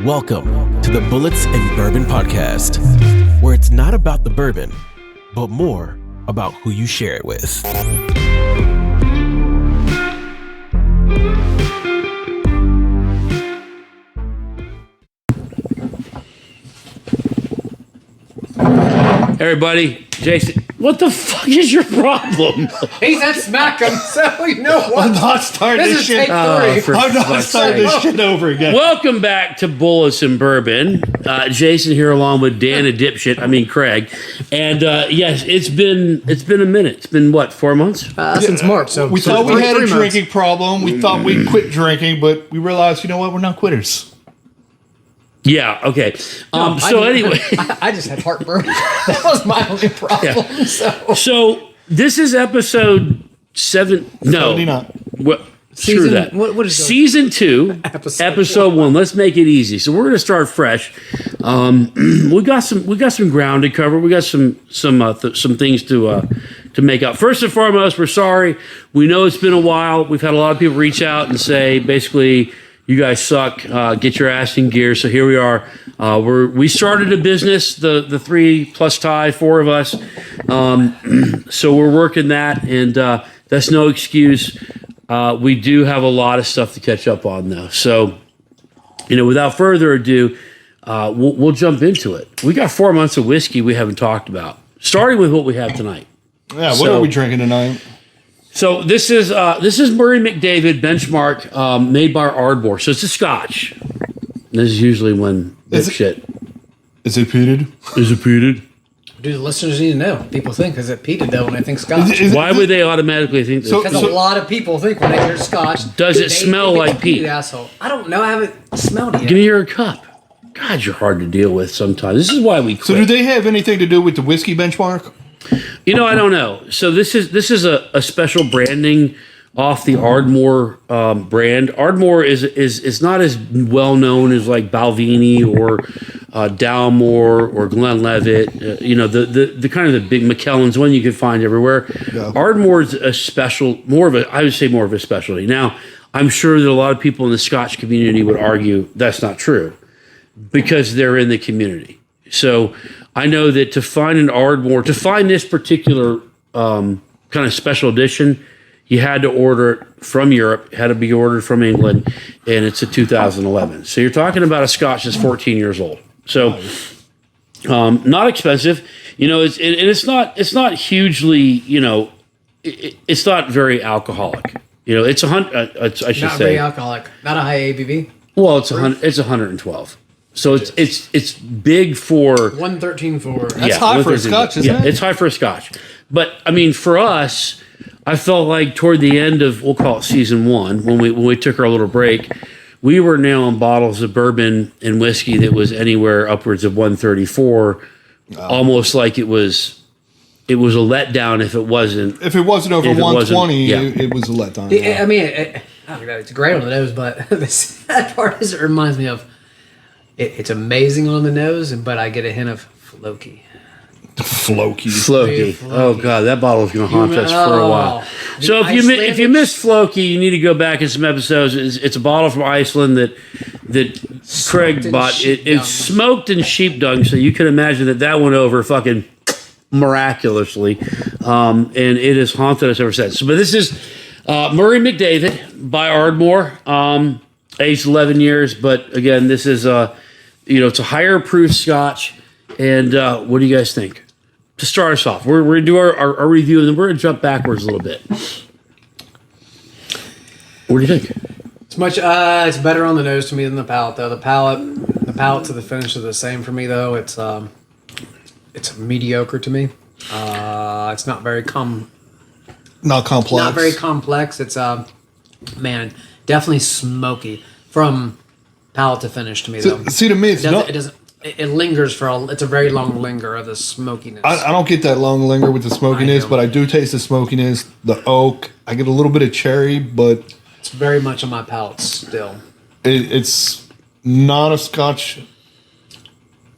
Welcome to the Bullets and Bourbon Podcast, where it's not about the bourbon, but more about who you share it with. Everybody, Jason, what the fuck is your problem? He said smack him, so you know what? I'm not starting this shit. Take three. I'm not starting this shit over again. Welcome back to Bullets and Bourbon. Jason here along with Dan and Craig. And yes, it's been a minute. It's been what, 4 months? Since March. So We thought we had a 3 months. drinking problem. We thought we'd quit drinking, but we realized, you know what? We're not quitters. Yeah, okay. Anyway. I just had heartburn. That was my only problem. Yeah. So this is episode 7. No. 79. What? Screw Season- that. what is it? Season 2, episode 1. Let's make it easy. So we're going to start fresh. We got some ground to cover. We got some things to make up. First and foremost, we're sorry. We know it's been a while. We've had a lot of people reach out and say basically, you guys suck. Get your ass in gear. So here we are. We started a business. The 3 plus Ty, 4 of us. So we're working that, and that's no excuse. We do have a lot of stuff to catch up on, though. So, without further ado, we'll jump into it. We got 4 months of whiskey we haven't talked about, starting with what we have tonight. Yeah, what are we drinking tonight? So this is Murray McDavid Benchmark, made by Ardmore. So it's a Scotch. This is usually when Is it- shit Is it peated? is repeated. Dude, the listeners need to know. People think, is it peated though when I think Scotch? Why would they automatically think this? So- Because a lot of people think when they hear Scotch. Does it they smell think it's like peat? Asshole. I don't know. I haven't smelled it yet. Give me your cup. God, you're hard to deal with sometimes. This is why we quit. So do they have anything to do with the whiskey benchmark? I don't know. So this is a special branding off the Ardmore brand. Ardmore is not as well known as like Balvenie or Dalmore or Glenlivet. The kind of the big Macallan's one you can find everywhere. Yeah. Ardmore's I would say more of a specialty. Now, I'm sure that a lot of people in the Scotch community would argue that's not true because they're in the community. So I know that to find this particular kind of special edition, you had to order it from Europe, it had to be ordered from England, and it's a 2011. So you're talking about a Scotch that's 14 years old. So not expensive. It's not hugely, it's not very alcoholic. It's I should Not say. very alcoholic. Not a high ABV. Well, it's 112. So it's big for 113 for. That's high for a Scotch, isn't it? It's high for a Scotch. But I mean, for us, I felt like toward the end of, we'll call it season 1, when we took our little break, we were nailing bottles of bourbon and whiskey that was anywhere upwards of 134, almost like it was a letdown if it wasn't. If it wasn't over If it 120, wasn't- it was a letdown. I mean, I don't know, it's great on the nose, but the sad part is it reminds me of. It's amazing on the nose, but I get a hint of Floki. Floki. Floki. Oh god, that bottle's going to haunt us for a while. The So if you Icelandic- missed Floki, you need to go back in some episodes. It's a bottle from Iceland that Craig in bought. sheep It's dung. smoked in sheep dung, so you can imagine that went over fucking miraculously, and it has haunted us ever since. But this is Murray McDavid by Ardmore, aged 11 years. But again, this is it's a higher proof Scotch. And what do you guys think? To start us off, we're going to do our review, and then we're going to jump backwards a little bit. What do you think? It's better on the nose to me than the palate, though. The palate to the finish is the same for me, though. It's mediocre to me. It's not very Not complex. not very complex. It's definitely smoky from palate to finish to me, though. See, to me, it's not. It doesn't. It lingers it's a very long linger of the smokiness. I don't get that long linger with the smokiness, I but I do taste the smokiness, the oak. I get a little bit of cherry, but It's very much on my palate still. it's not a Scotch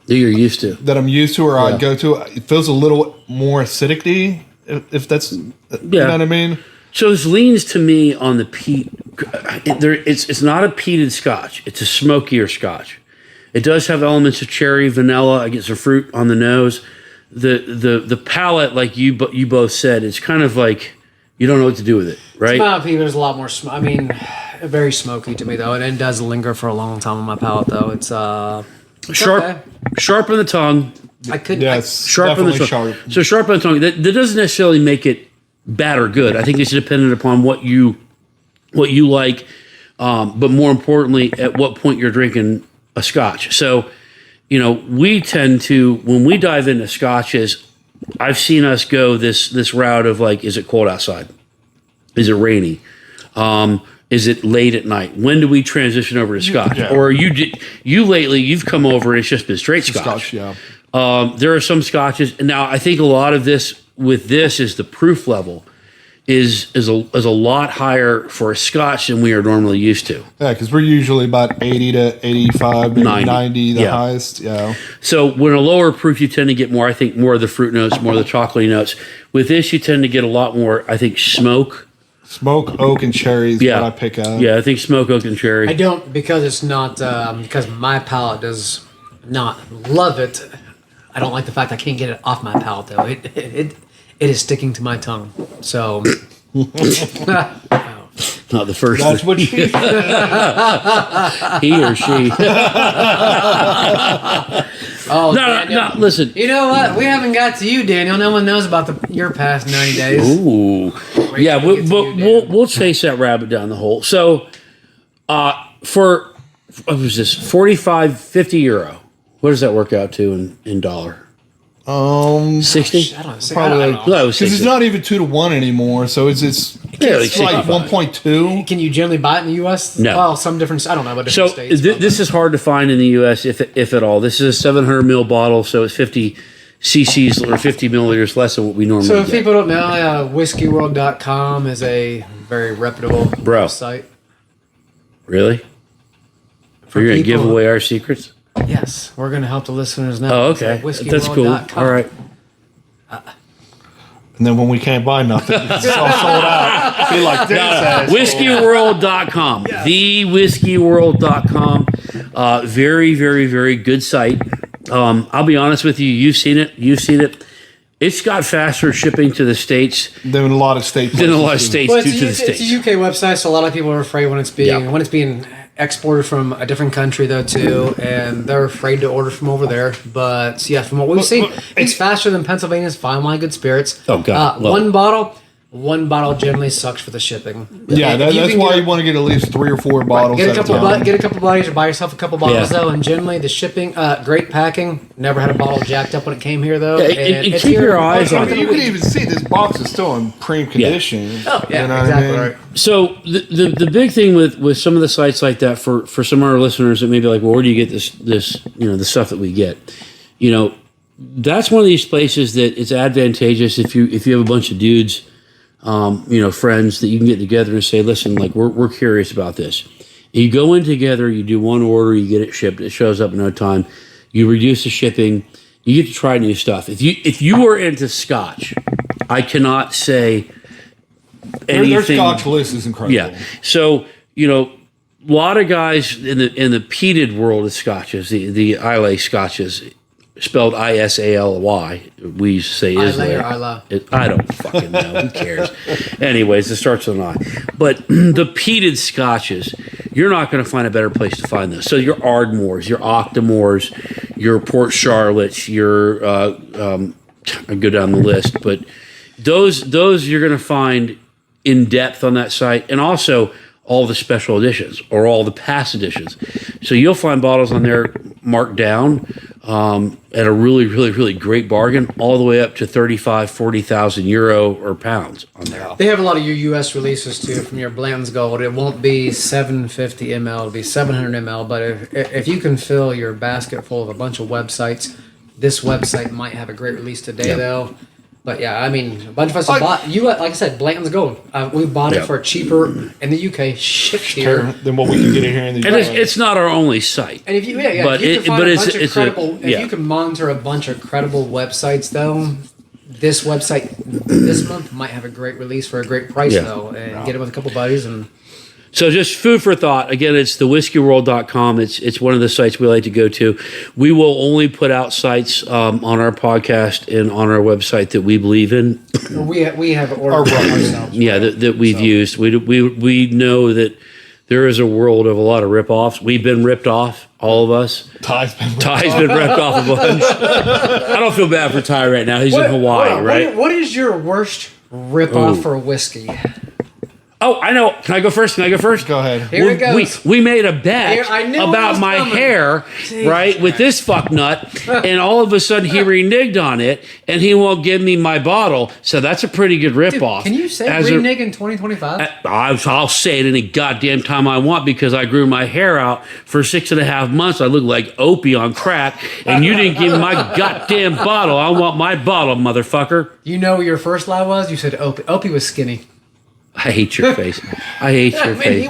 That you're used to. that I'm used to or Yeah. I'd go to. It feels a little more acidic-y, if that's, you know what I mean? So this leans to me on the peat. It's not a peated Scotch. It's a smokier Scotch. It does have elements of cherry, vanilla. I get some fruit on the nose. The palate, like you both said, it's kind of like you don't know what to do with it, right? In my opinion, there's a lot more. I mean, very smoky to me though, and it does linger for a long time on my palate though. It's sharp, okay. Sharp on the tongue. I could. Yes, Sharp on the definitely tongue. sharp. So sharp on the tongue. That doesn't necessarily make it bad or good. I think it's dependent upon what you like, but more importantly, at what point you're drinking a Scotch. So, we tend to, when we dive into Scotches, I've seen us go this route of like, is it cold outside? Is it rainy? Is it late at night? When do we transition over to Scotch? Yeah. Or you lately, you've come over and it's just been straight Scotch. Yeah. There are some Scotches, and now I think a lot of this is the proof level is a lot higher for a Scotch than we are normally used to. Yeah, because we're usually about 80 to 85, maybe 90 the yeah. highest. Yeah. So when a lower proof, you tend to get more, I think, more of the fruit notes, more of the chocolatey notes. With this, you tend to get a lot more, I think, smoke. Smoke, oak, and cherry is Yeah. what I pick up. Yeah, I think smoke, oak, and cherry. I don't, because it's not because my palate does not love it. I don't like the fact I can't get it off my palate though. It is sticking to my tongue. So Not the first. That's what she he or she. oh, No, listen. You know what? We haven't got to you, Daniel. No one knows about your past 90 days. Ooh. Yeah, till we get to you, Dan. we'll chase that rabbit down the hole. So, for what was this? 45, 50 euro. What does that work out to in dollar? 60? I don't know. Probably I don't No, know. it was because 60. it's not even 2-to-1 anymore, so it's Yeah, like it's like 65. 1.2. Can you generally buy it in the U.S.? No. Well, some different. I don't know about So different states. but- this is hard to find in the U.S. if at all. This is a 700 ml bottle, so it's 50 cc's or 50 milliliters less than what we normally So if get. people don't know, whiskeyworld.com is a very reputable Bro. site. Really? For You're going to give people- away our secrets? Yes, we're going to help the listeners know. Oh, It's okay. at That's cool. whiskeyworld.com. All right. And then when we can't buy nothing, it's all sold out. Be like this. asshole. Whiskeyworld.com. TheWhiskeyWorld.com. Very, very, very good site. I'll be honest with you. You've seen it. It's got faster shipping to the States Then a lot of states. than a lot of states Well, do to the it's States. a UK website, so a lot of people are afraid when it's being exported from a different country though too, and they're afraid to order from over there. But yeah, from what we've seen, it's faster than Pennsylvania's Fine Wine Good Spirits. Oh, God, love One bottle generally sucks for the shipping. Yeah, If that's can why get you want to get at least 3 or 4 bottles. Get a at couple, time. get a couple buddies, or buy yourself a couple bottles Yeah. though. And generally, the shipping, great packing. Never had a bottle jacked up when it came here though. Yeah, and it's keep here your eyes on within it. a You can week. even see this box is still in prime condition. Oh yeah, You know what I exactly mean? right. So the big thing with some of the sites like that for some of our listeners that may be like, well, where do you get this the stuff that we get? That's one of these places that it's advantageous if you have a bunch of dudes, friends that you can get together and say, listen, like we're curious about this. You go in together, you do one order, you get it shipped, it shows up in no time. You reduce the shipping, you get to try new stuff. If you are into Scotch, I cannot say Their anything. Scotch list is incredible. Yeah. So, a lot of guys in the peated world of scotches, the Islay scotches, spelled Isaly, we used to say Islay or Islay. Isla? I don't fucking know. Who cares? Anyways, it starts with an I. But the peated scotches, you're not going to find a better place to find those. So your Ardmores, your Octomores, your Port Charlottes, your I go down the list, but those you're going to find in depth on that site, and also all the special editions or all the past editions. So you'll find bottles on there marked down at a really, really, really great bargain, all the way up to 35, 40,000 euro or pounds on there. They have a lot of your U.S. releases too from your Blanton's Gold. It won't be 750 ml; it'll be 700 ml. But if you can fill your basket full of a bunch of websites, this website might have a great release today, though. But yeah, I mean, a bunch of us have bought. Like I said, Blanton's Gold. We bought it for cheaper in the UK, shipped here. Than what we can get in here in the And US. it's not our only site. And if you, But if you it- can find but a it's- bunch of it's a- credible, yeah. if you can monitor a bunch of credible websites, though, this website this month might have a great release for a great price, Yeah. though, and get it with a couple buddies and. So just food for thought. Again, it's thewhiskeyworld.com. It's one of the sites we like to go to. We will only put out sites on our podcast and on our website that we believe in. We have ordered ourselves. Yeah, that we've used. We know that there is a world of a lot of rip-offs. We've been ripped off, all of us. Ty's been ripped off a bunch. I don't feel bad for Ty right now. He's in Hawaii, right? What is your worst rip-off for whiskey? Oh, I know. Can I go first? Go ahead. Here it goes. We made a bet I knew it about was my coming. hair, right, with this fuck nut, and all of a sudden he reneged on it, and he won't give me my bottle. So that's a pretty good ripoff. Can you say renege in 2025? I'll say it any goddamn time I want because I grew my hair out for 6.5 months. I look like Opie on crack, and you didn't give me my goddamn bottle. I want my bottle, motherfucker. You know what your first lie was? You said Opie. Opie was skinny. I hate your face. I hate your face.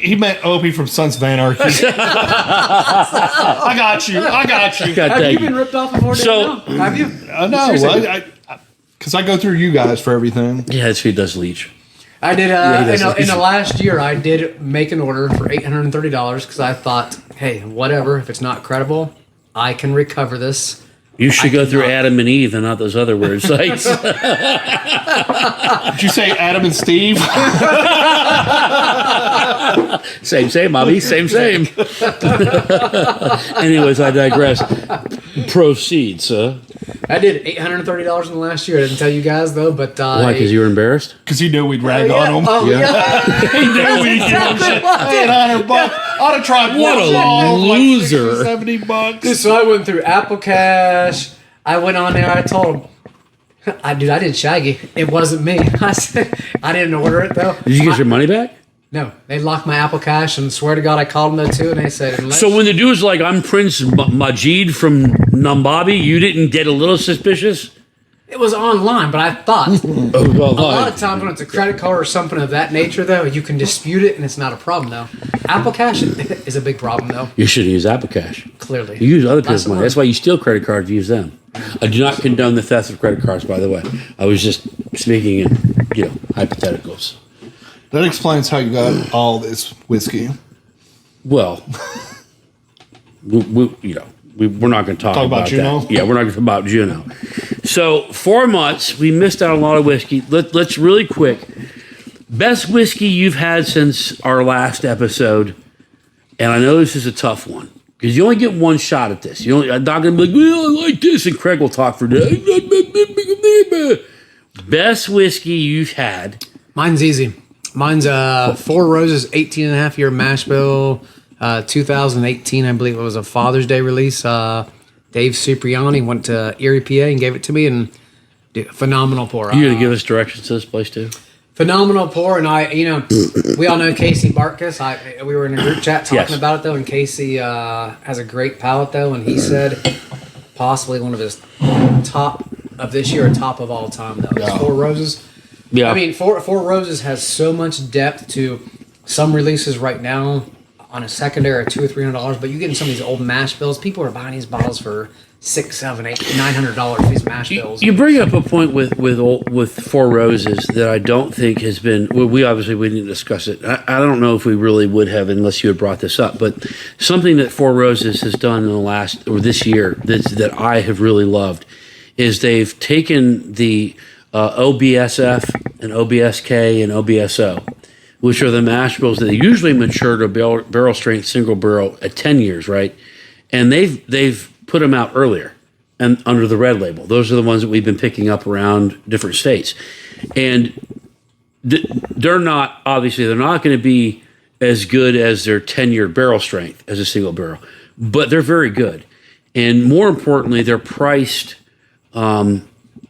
He meant Opie from Sons of Anarchy. I got you. God, Have thank you been ripped off before? So- Dan? Have you? No, because I go through you guys for everything. Yeah, that's who does leech. I did. does. In the last year, I did make an order for $830 because I thought, hey, whatever. If it's not credible, I can recover this. You should go through Adam and Eve and not those other weird sites. Did you say Adam and Steve? Same, Bobby. Same. Anyways, I digress. Proceed, sir. I did $830 in the last year. I didn't tell you guys though, but Why? Because you were embarrassed? Because he knew we'd rag on him. Oh yeah. He knew we'd give him shit. $800. I'd have tried What a loser. Like $70. So I went through Apple Cash. I went on there. I told him, I did Shaggy. It wasn't me. I said I didn't order it though. Did you get your money back? No, they locked my Apple Cash, and swear to God, I called them though too, and they said, unless So when the dude's like, I'm Prince Majid from Nambabi, you didn't get a little suspicious? it was online, but I thought a lot of times when it's a credit card or something of that nature, though, you can dispute it, and it's not a problem though. Apple Cash is a big problem though. You shouldn't use Apple Cash. Clearly, You use other people's Lesson money. learned. That's why you steal credit cards, use them. I do not condone the theft of credit cards, by the way. I was just speaking in, hypotheticals. That explains how you got all this whiskey. Well, we're not going to talk about Juno? that. Yeah, we're not going to talk about Juno. So 4 months, we missed out on a lot of whiskey. Let's really quick. Best whiskey you've had since our last episode, and I know this is a tough one because you only get one shot at this. I'm not going to be like, well, I like this, and Craig will talk for days. Best whiskey you've had. mine's easy. Mine's Four Roses 18.5 year mash bill, 2018, I believe it was a Father's Day release. Dave Cipriani went to Erie, PA, and gave it to me, and dude, phenomenal pour. You going to give us directions to this place too? Phenomenal pour, and we all know Casey Bartkus. We were in a group chat talking Yes. about it though, and Casey has a great palate though, and he said possibly one of his top of this year, or top of all time though. Yeah. Four Roses. Yeah. I mean, Four Roses has so much depth to some releases right now on a secondary at $200 or $300, but you get in some of these old mash bills. People are buying these bottles for $600, $700, $800, $900. These mash bills. You bring up a point with Four Roses that I don't think has been. Well, we didn't discuss it. I don't know if we really would have unless you had brought this up. But something that Four Roses has done in the last or this year that I have really loved is they've taken the OBSF and OBSK and OBSO, which are the mash bills that they usually mature to barrel strength single barrel at 10 years, right? And they've put them out earlier and under the red label. Those are the ones that we've been picking up around different states. And they're not going to be as good as their 10-year barrel strength as a single barrel, but they're very good. And more importantly, they're priced.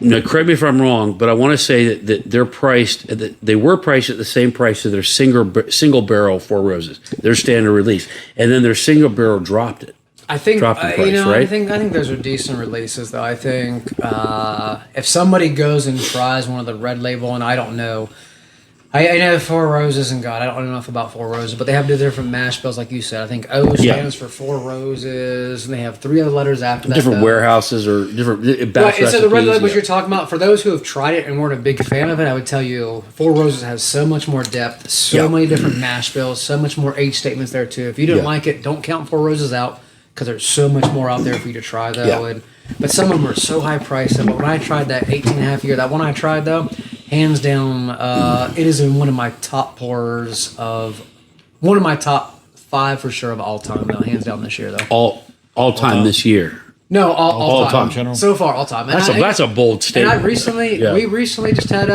Now, correct me if I'm wrong, but I want to say that they're priced. They were priced at the same price as their single barrel Four Roses, their standard release, and then their single barrel dropped it. I think Dropped in price, right? I think those are decent releases though. I think if somebody goes and tries one of the red label, and I don't know I know Four Roses and God. I don't know enough about Four Roses, but they have the different mash bills, like you said. I think O stands for Four Roses, and they have 3 other letters after that. Different warehouses or different batch Right, so the red recipes, labels you're talking about, for those who have tried it and weren't a big fan of it, I would tell you Four Roses has so much more depth, so many different mash bills, so much more age statements there too. If you didn't like it, don't count Four Roses out because there's so much more out there for you to try though. But some of them are so high priced. But when I tried that 18.5 year, that one I tried though, hands down, it is in one of my top pours of one of my top 5 for sure of all time though, hands down this year though. All time this year. No, all time. General. So far, all time. And That's a bold statement. And we recently just had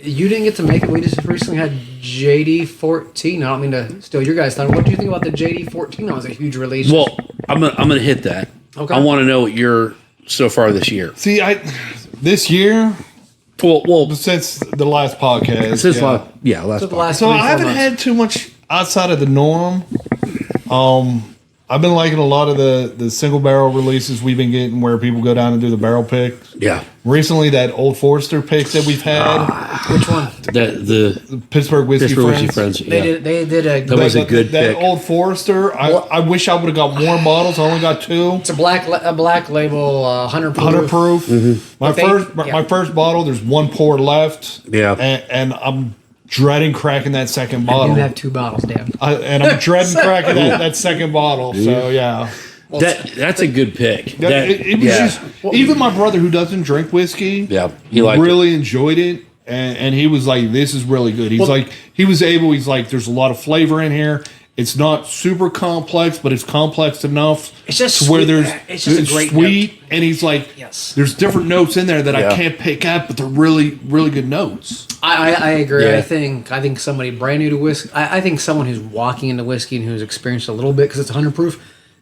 you didn't get to make it. We just recently had JD14. I don't mean to steal your guys' time. What do you think about the JD14? That was a huge release. Well, I'm gonna hit that. Okay. I want to know what you're so far this year. See, this year, Well, since the last podcast, since So the last last so 3-4 I haven't months. had too much outside of the norm. I've been liking a lot of the single barrel releases we've been getting, where people go down and do the barrel picks. Yeah, Recently, that Old Forester pick that we've had, Which one? the Pittsburgh Whiskey Pittsburgh Friends. Whiskey Friends. They did a. That was a good that pick. Old Forester. I wish I would have got more bottles. I only got 2. It's a black label, 100 proof. 100 proof. Mm-hmm. My first bottle. There's 1 pour left. Yeah. and I'm dreading cracking that second I bottle. do have 2 bottles, Dan. I'm dreading cracking that second bottle. So yeah. That's a good pick. It was just even my brother, who doesn't drink whiskey, he liked really enjoyed it, and he was like, "This is really good." He's like, he's like, "There's a lot of flavor in here. It's not super complex, but it's complex enough It's just to where sweet. It's just a great sweet." And he's like, Yes. "There's different notes in there that Yeah. I can't pick up, but they're really, really good notes." I agree. Yeah. I think somebody brand new to whiskey. I think someone who's walking into whiskey and who's experienced a little bit because it's 100 proof.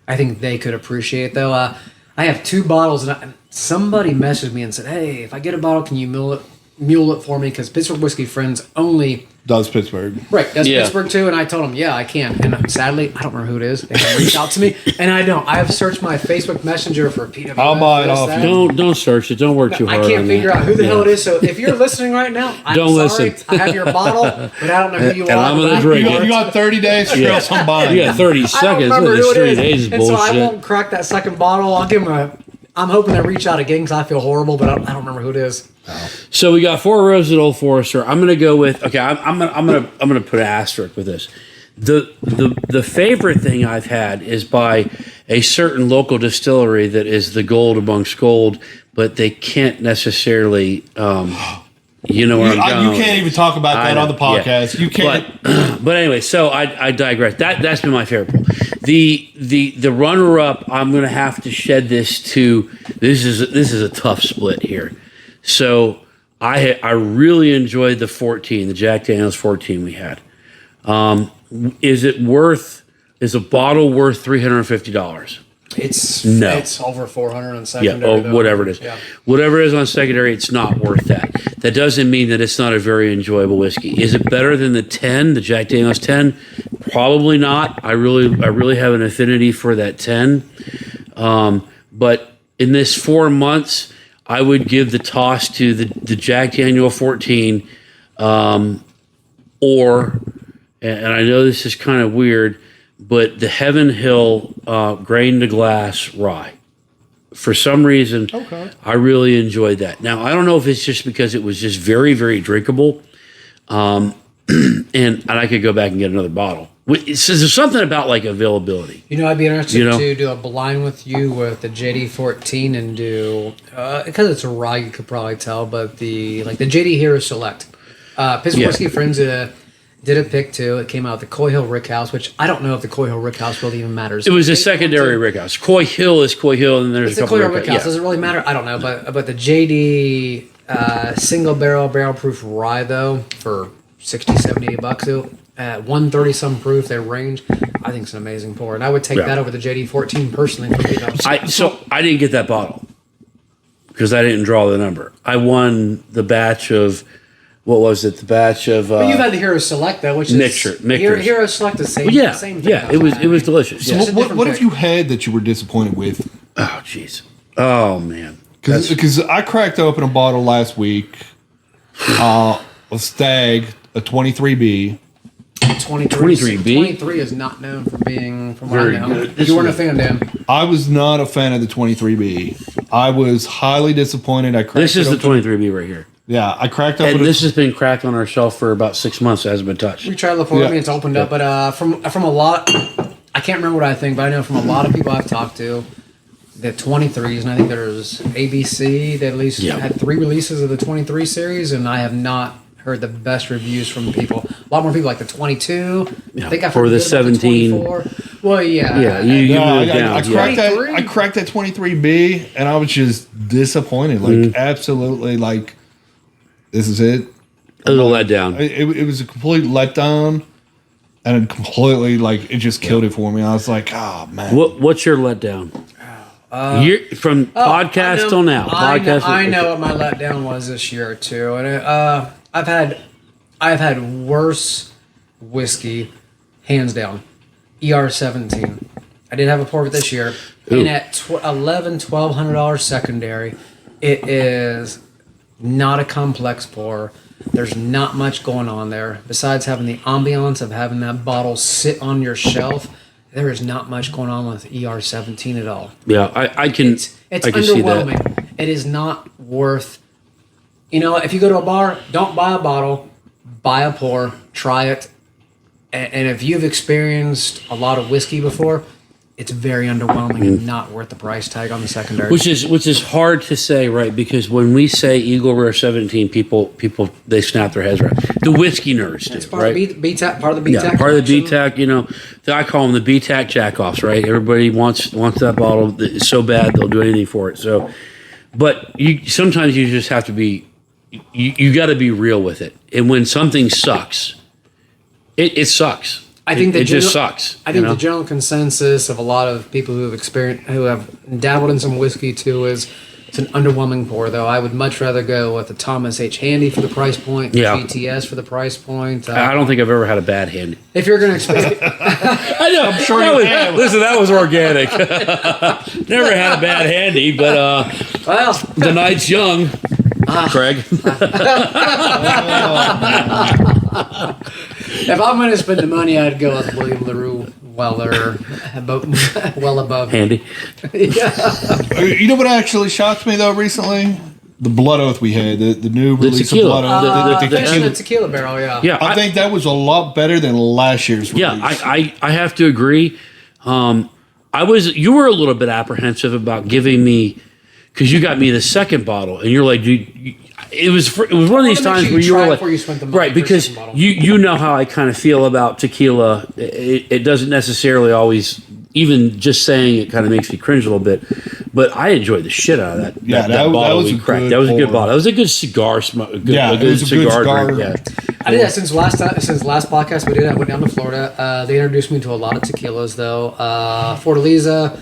I think they could appreciate it, though. I have 2 bottles, and somebody messaged me and said, "Hey, if I get a bottle, can you mule it for me?" Because Pittsburgh Whiskey Friends only Does Pittsburgh? does Yeah. Pittsburgh too. And I told them, yeah, I can. And sadly, I don't remember who it is. They haven't reached out to me, and I don't. I have searched my Facebook Messenger for PWS. I'll buy it this, off that. you. Don't search it. Don't work too hard. I can't on figure that. out who the hell it Yeah. is. So if you're listening right now, I'm Don't sorry. listen. I have your bottle, but I don't know who you And are. I'm gonna but I- drink You got 30 days, or else I'm buying. You got 30 I don't seconds. remember Look, who it's it 3 is. days is And so I bullshit. won't crack that second bottle. I'll give him I'm hoping they reach out again because I feel horrible, but I don't remember who it is. So we got Four Roses at Old Forester. I'm gonna go with I'm gonna put an asterisk with this. The favorite thing I've had is by a certain local distillery that is the gold amongst gold, but they can't necessarily you know where I'm going. You can't even talk about I that on know, the podcast. yeah. You can't. But anyway, so I digress. That's been my favorite pool. The runner up, I'm gonna have to shed this to. This is a tough split here. So I really enjoyed the 14, the Jack Daniel's 14 we had. Is a bottle worth $350? No. It's over 400 on Yeah, secondary. though. whatever it is. Yeah. Whatever it is on secondary, it's not worth that. That doesn't mean that it's not a very enjoyable whiskey. Is it better than the 10, the Jack Daniel's 10? Probably not. I really have an affinity for that 10. But in this 4 months, I would give the toss to the Jack Daniel 14, or, and I know this is kind of weird, but the Heaven Hill grain to glass rye. For some reason, I really enjoyed that. Now, I don't know if it's just because it was just very, very drinkable, and I could go back and get another bottle. So there's something about like availability. You know, I'd be interested You know? to do a blind with you with the JD14 and do because it's a rye, you could probably tell, but the JD Hero Select. Pittsburgh Yeah. Whiskey Friends did a pick too. It came out the Coy Hill Rickhouse, which I don't know if the Coy Hill Rickhouse really even matters. It was a secondary Rickhouse. Coy Hill is Coy Hill, and there's It's a the couple Coy Hill of Rickhouse. Does it really matter? I don't know, but the JD single barrel proof rye though for 60, 70 $80 too. At 130 some proof, their range, I think it's an amazing pour, and I would take Yeah. that over the JD14 personally. For me, though. I didn't get that bottle because I didn't draw the number. I won the batch of what was it? The batch of But you've had the Hero Select though, which is Mixers. Hero Select the same. yeah, same thing. yeah. It was delicious. So Yeah. It's a What different have pick. you had that you were disappointed with? Oh jeez. Oh man. Because I cracked open a bottle last week. a Stag, a 23B. 23B? 23 is not known for being, from what Very I know. good. You weren't a fan, Dan. I was not a fan of the 23B. I was highly disappointed. I cracked This is it the open. 23B right here. Yeah, I cracked up. And this has been cracked on our shelf for about 6 months. It hasn't been touched. We tried to look for it. Yeah. I mean, it's opened up, but from a lot, I can't remember what I think, but I know from a lot of people I've talked to, the 23s, and I think there's ABC that at least Yeah. had 3 releases of the 23 series, and I have not heard the best reviews from people. A lot more people like the 22. Yeah. I think I've Or heard the good about 17. 24. Well, yeah. Yeah, you No, moved down. I yeah. cracked that. 23? I cracked that 23B, and I was just disappointed. Like absolutely, like this is it. A little let down. It was a complete letdown, and it completely like it just killed it for me. I was like, oh man. What's your letdown? You're, from podcast I know- till now. Podcast. I know what my letdown was this year too, and I've had worse whiskey, hands down. ER17. I did have a pour of it this year, Ooh. and at $1,200 secondary, it is not a complex pour. There's not much going on there besides having the ambiance of having that bottle sit on your shelf. There is not much going on with ER17 at all. Yeah, I can. It's I can see that. underwhelming. It is not worth. You know, if you go to a bar, don't buy a bottle, buy a pour, try it, and if you've experienced a lot of whiskey before, it's very underwhelming and not worth the price tag on the secondary. Which is hard to say, right? Because when we say Eagle Rare 17, people they snap their heads, right? The whiskey nerds do, it's part right? of the BTAC, part of the BTAC. Yeah, part of the collection. BTAC, you know, I call them the BTAC jackoffs, right? Everybody wants that bottle. It's so bad they'll do anything for it. So, but sometimes you just have to be, you got to be real with it. And when something sucks, it sucks. I think it just sucks. I think the general consensus of a lot of people who have dabbled in some whiskey too is it's an underwhelming pour. Though I would much rather go with the Thomas H. Handy for the price point, Yeah. GTS for the price point. I don't think I've ever had a bad handy. If you're going to expect, I know. I'm sure you have. Listen, that was organic. Never had a bad handy, but well, the night's young. Craig. if I'm going to spend the money, I'd go with William LaRue Weller, well above Handy. Yeah. You know what actually shocked me though recently? The Blood Oath we had, the new release tequila. of Blood Oath. The Fish in tequila. a tequila barrel, yeah. Yeah, I think that was a lot better than last year's release. Yeah, I have to agree. You were a little bit apprehensive about giving me, because you got me the second bottle, and you're like, dude, it was one of these make times sure where you you were try like, before you spent the money right, for the because second bottle. you know how I kind of feel about tequila. It doesn't necessarily always, even just saying it kind of makes me cringe a little bit, but I enjoyed the shit out of that. Yeah, that that bottle was we a cracked. good That was a good pour. bottle. That was a good cigar smoke. Yeah, a it good was a good cigar cigar. drink. Yeah. I did that since last podcast we did. I went down to Florida. They introduced me to a lot of tequilas, though. Fortaleza.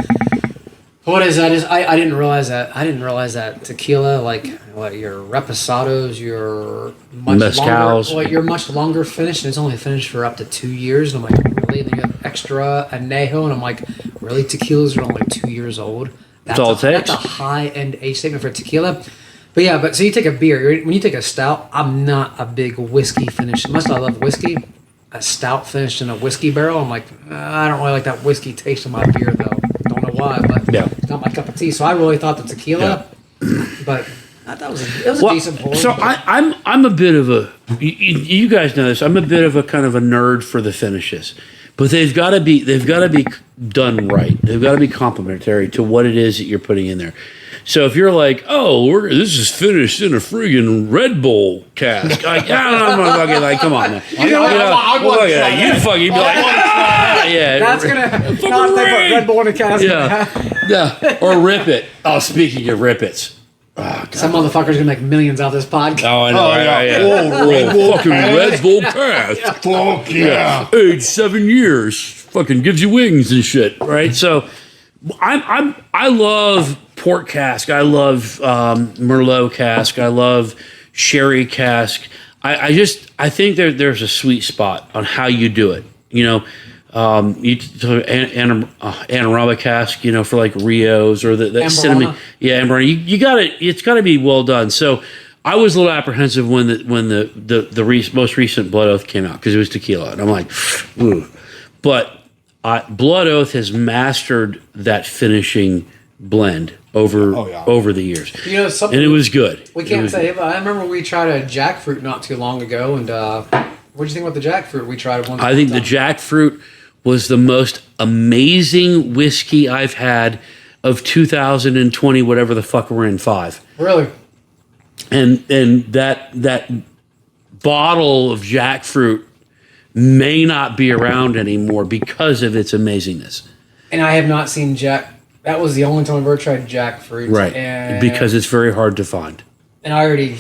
What is that? I didn't realize that. I didn't realize that tequila, like what your reposados, your much Mezcals. longer, you're much longer finished, and it's only finished for up to 2 years. And I'm like, really? And then you have extra añejo, and I'm like, really? Tequilas are only 2 years old. That's all it takes. That's a high end age statement for tequila. But yeah, so you take a beer. When you take a stout, I'm not a big whiskey finish. Much as I love whiskey, a stout finished in a whiskey barrel, I'm like, I don't really like that whiskey taste in my beer, though. Don't know why, but Yeah. it's not my cup of tea. So I really thought the tequila, but I thought it was a decent pour. So I'm a bit of a you guys know this. I'm a bit of a kind of a nerd for the finishes, but they've got to be done right. They've got to be complementary to what it is that you're putting in there. So if you're like, oh, this is finished in a friggin' Red Bull cask, like, I'm not fucking like, come on, man. I Look at that. You fucking be like, yeah, that's gonna not they put Ray. Red Bull in a cask. yeah, or rip it. Oh, speaking of rip it's. Some motherfucker's gonna make millions out of this podcast. Oh, I know. Oh, yeah. Yeah. Oh, Red Bull Fucking Red Bull cast. Fuck yeah. Age 7 years. Fucking gives you wings and shit, right? So I love port cask. I love Merlot cask. I love sherry cask. I think there's a sweet spot on how you do it. You know, Anorama cask, you know, for like Rios or the cinnamon. Yeah, Amberana. You got it. It's got to be well done. So I was a little apprehensive when the most recent Blood Oath came out because it was tequila, and I'm like, ooh. But Blood Oath has mastered that finishing blend over the years. You know, something and it was good. We can't say it, but I remember we tried a jackfruit not too long ago, and what do you think about the jackfruit? We tried it once. I think the jackfruit was the most amazing whiskey I've had of 2020, whatever the fuck we're in, 5. Really? And that bottle of jackfruit may not be around anymore because of its amazingness. And I have not seen that was the only time I've ever tried jackfruit. Right. And, because it's very hard to find. And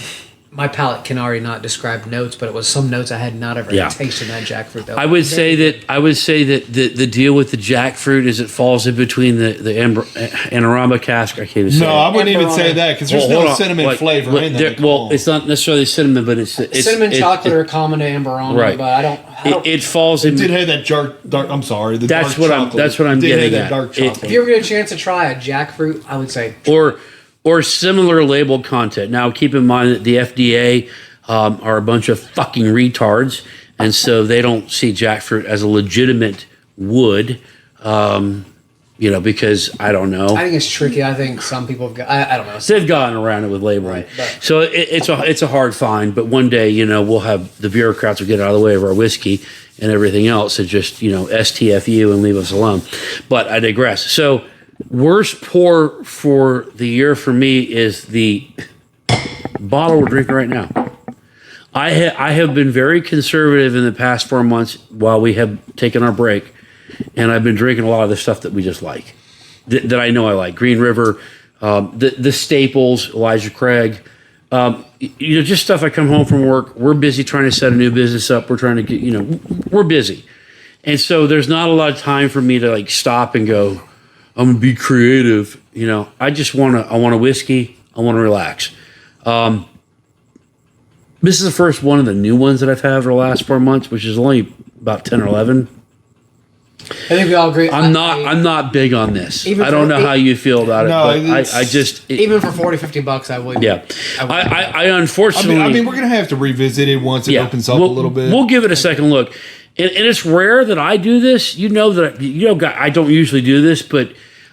my palate can already not describe notes, but it was some notes I had not ever tasted in that jackfruit. Though. I would say that the deal with the jackfruit is it falls in between the Anorama cask. I can't even say. No, I wouldn't even say that because there's no cinnamon flavor in there. Well, it's not necessarily cinnamon, but it's cinnamon chocolate are common to Amberama, right. But I don't. It falls in. It did have that dark. I'm sorry. That's what I'm getting at. Dark chocolate. If you ever get a chance to try a jackfruit, I would say or similar labeled content. Now, keep in mind that the FDA are a bunch of fucking retards, and so they don't see jackfruit as a legitimate wood. Because I don't know. I think it's tricky. I think some people have got. I don't know. They've gotten around it with labeling, right, so it's a hard find. But one day, we'll have the bureaucrats will get out of the way of our whiskey and everything else, and just STFU and leave us alone. But I digress. So. Worst pour for the year for me is the bottle we're drinking right now. I have been very conservative in the past 4 months while we have taken our break, and I've been drinking a lot of the stuff that we just like, that I know I like. Green River, the staples, Elijah Craig, just stuff I come home from work. We're busy trying to set a new business up. We're trying to get, we're busy. And so there's not a lot of time for me to stop and go, I'm gonna be creative, I just want a whiskey. I want to relax. This is the first one of the new ones that I've had for the last 4 months, which is only about 10 or 11. I think we all agree. I'm not big on this. I don't know how you feel about it. No, but I just even for $40-$50, I would. Yeah, I unfortunately. I mean, we're gonna have to revisit it once it opens up a little bit. We'll give it a second look. And it's rare that I do this. I don't usually do this, but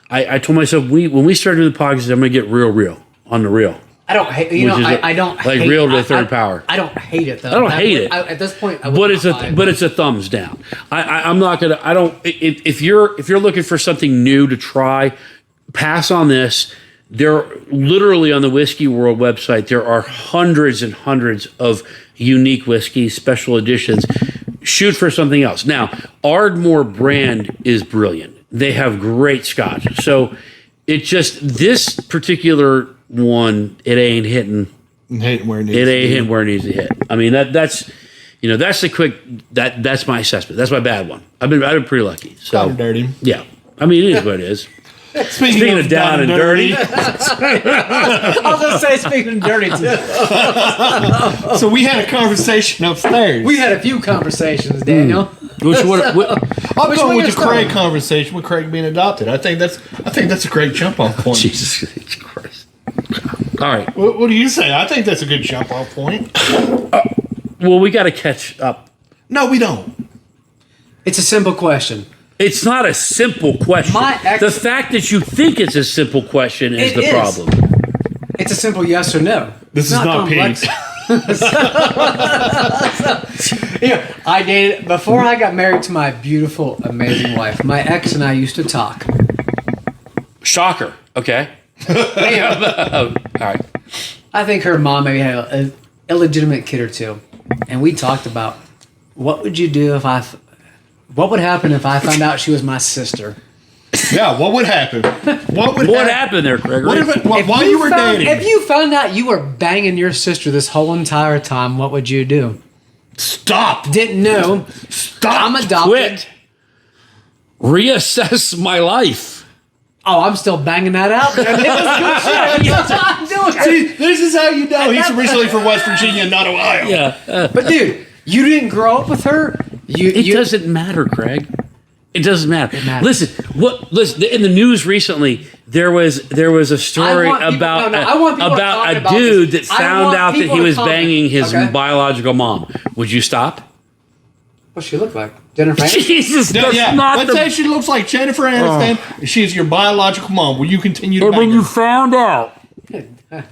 I told myself when we started doing the podcast, I'm going to get real on the real. I don't hate. I don't like hate, real to the third power. I don't hate it though. I don't hate it at this point. But it's a thumbs down. I'm not gonna. I don't. If you're looking for something new to try, pass on this. There literally on the Whiskey World website there are hundreds and hundreds of unique whiskeys, special editions. Shoot for something else. Now, Ardmore brand is brilliant. They have great scotch. So this particular one, it ain't hitting where it needs. It ain't hitting where it needs to hit. I mean that's the quick. That's my assessment. That's my bad one. I've been pretty lucky. So dirty. Yeah. I mean it is what it is. Speaking of down and dirty. I was going to say speaking of dirty too. So we had a conversation upstairs. We had a few conversations, Daniel. I'm going with the Craig conversation with Craig being adopted. I think that's a great jump off point. Jesus Christ. All right. What do you say? I think that's a good jump off point. Well, we got to catch up. No, we don't. It's a simple question. It's not a simple question. The fact that you think it's a simple question is the problem. It's a simple yes or no. This is not Pete. I dated before I got married to my beautiful, amazing wife. My ex and I used to talk. Shocker. Okay. All right. I think her mom maybe had an illegitimate kid or two, and we talked about what would you do what would happen if I found out she was my sister. Yeah, what would happen? What happened there, Gregory? While you were dating? If you found out you were banging your sister this whole entire time, what would you do? Stop. Didn't know. Stop. I'm adopted. Quit. Reassess my life. Oh, I'm still banging that out. I'm doing it. See, this is how you know he's originally from West Virginia, not Ohio. Yeah. But dude, you didn't grow up with her. It doesn't matter, Craig. It doesn't matter. It matters. Listen, in the news recently, there was a story I want people- about no, I want people to about talk a about dude this. that I found want out that people he to was comment, banging his okay? biological mom. Would you stop? What's she look like? Jennifer Aniston? Jesus, Yeah, that's yeah. not Let's the. say she looks like Jennifer Aniston. She's your biological mom. Will you continue to And bang when her? you found out,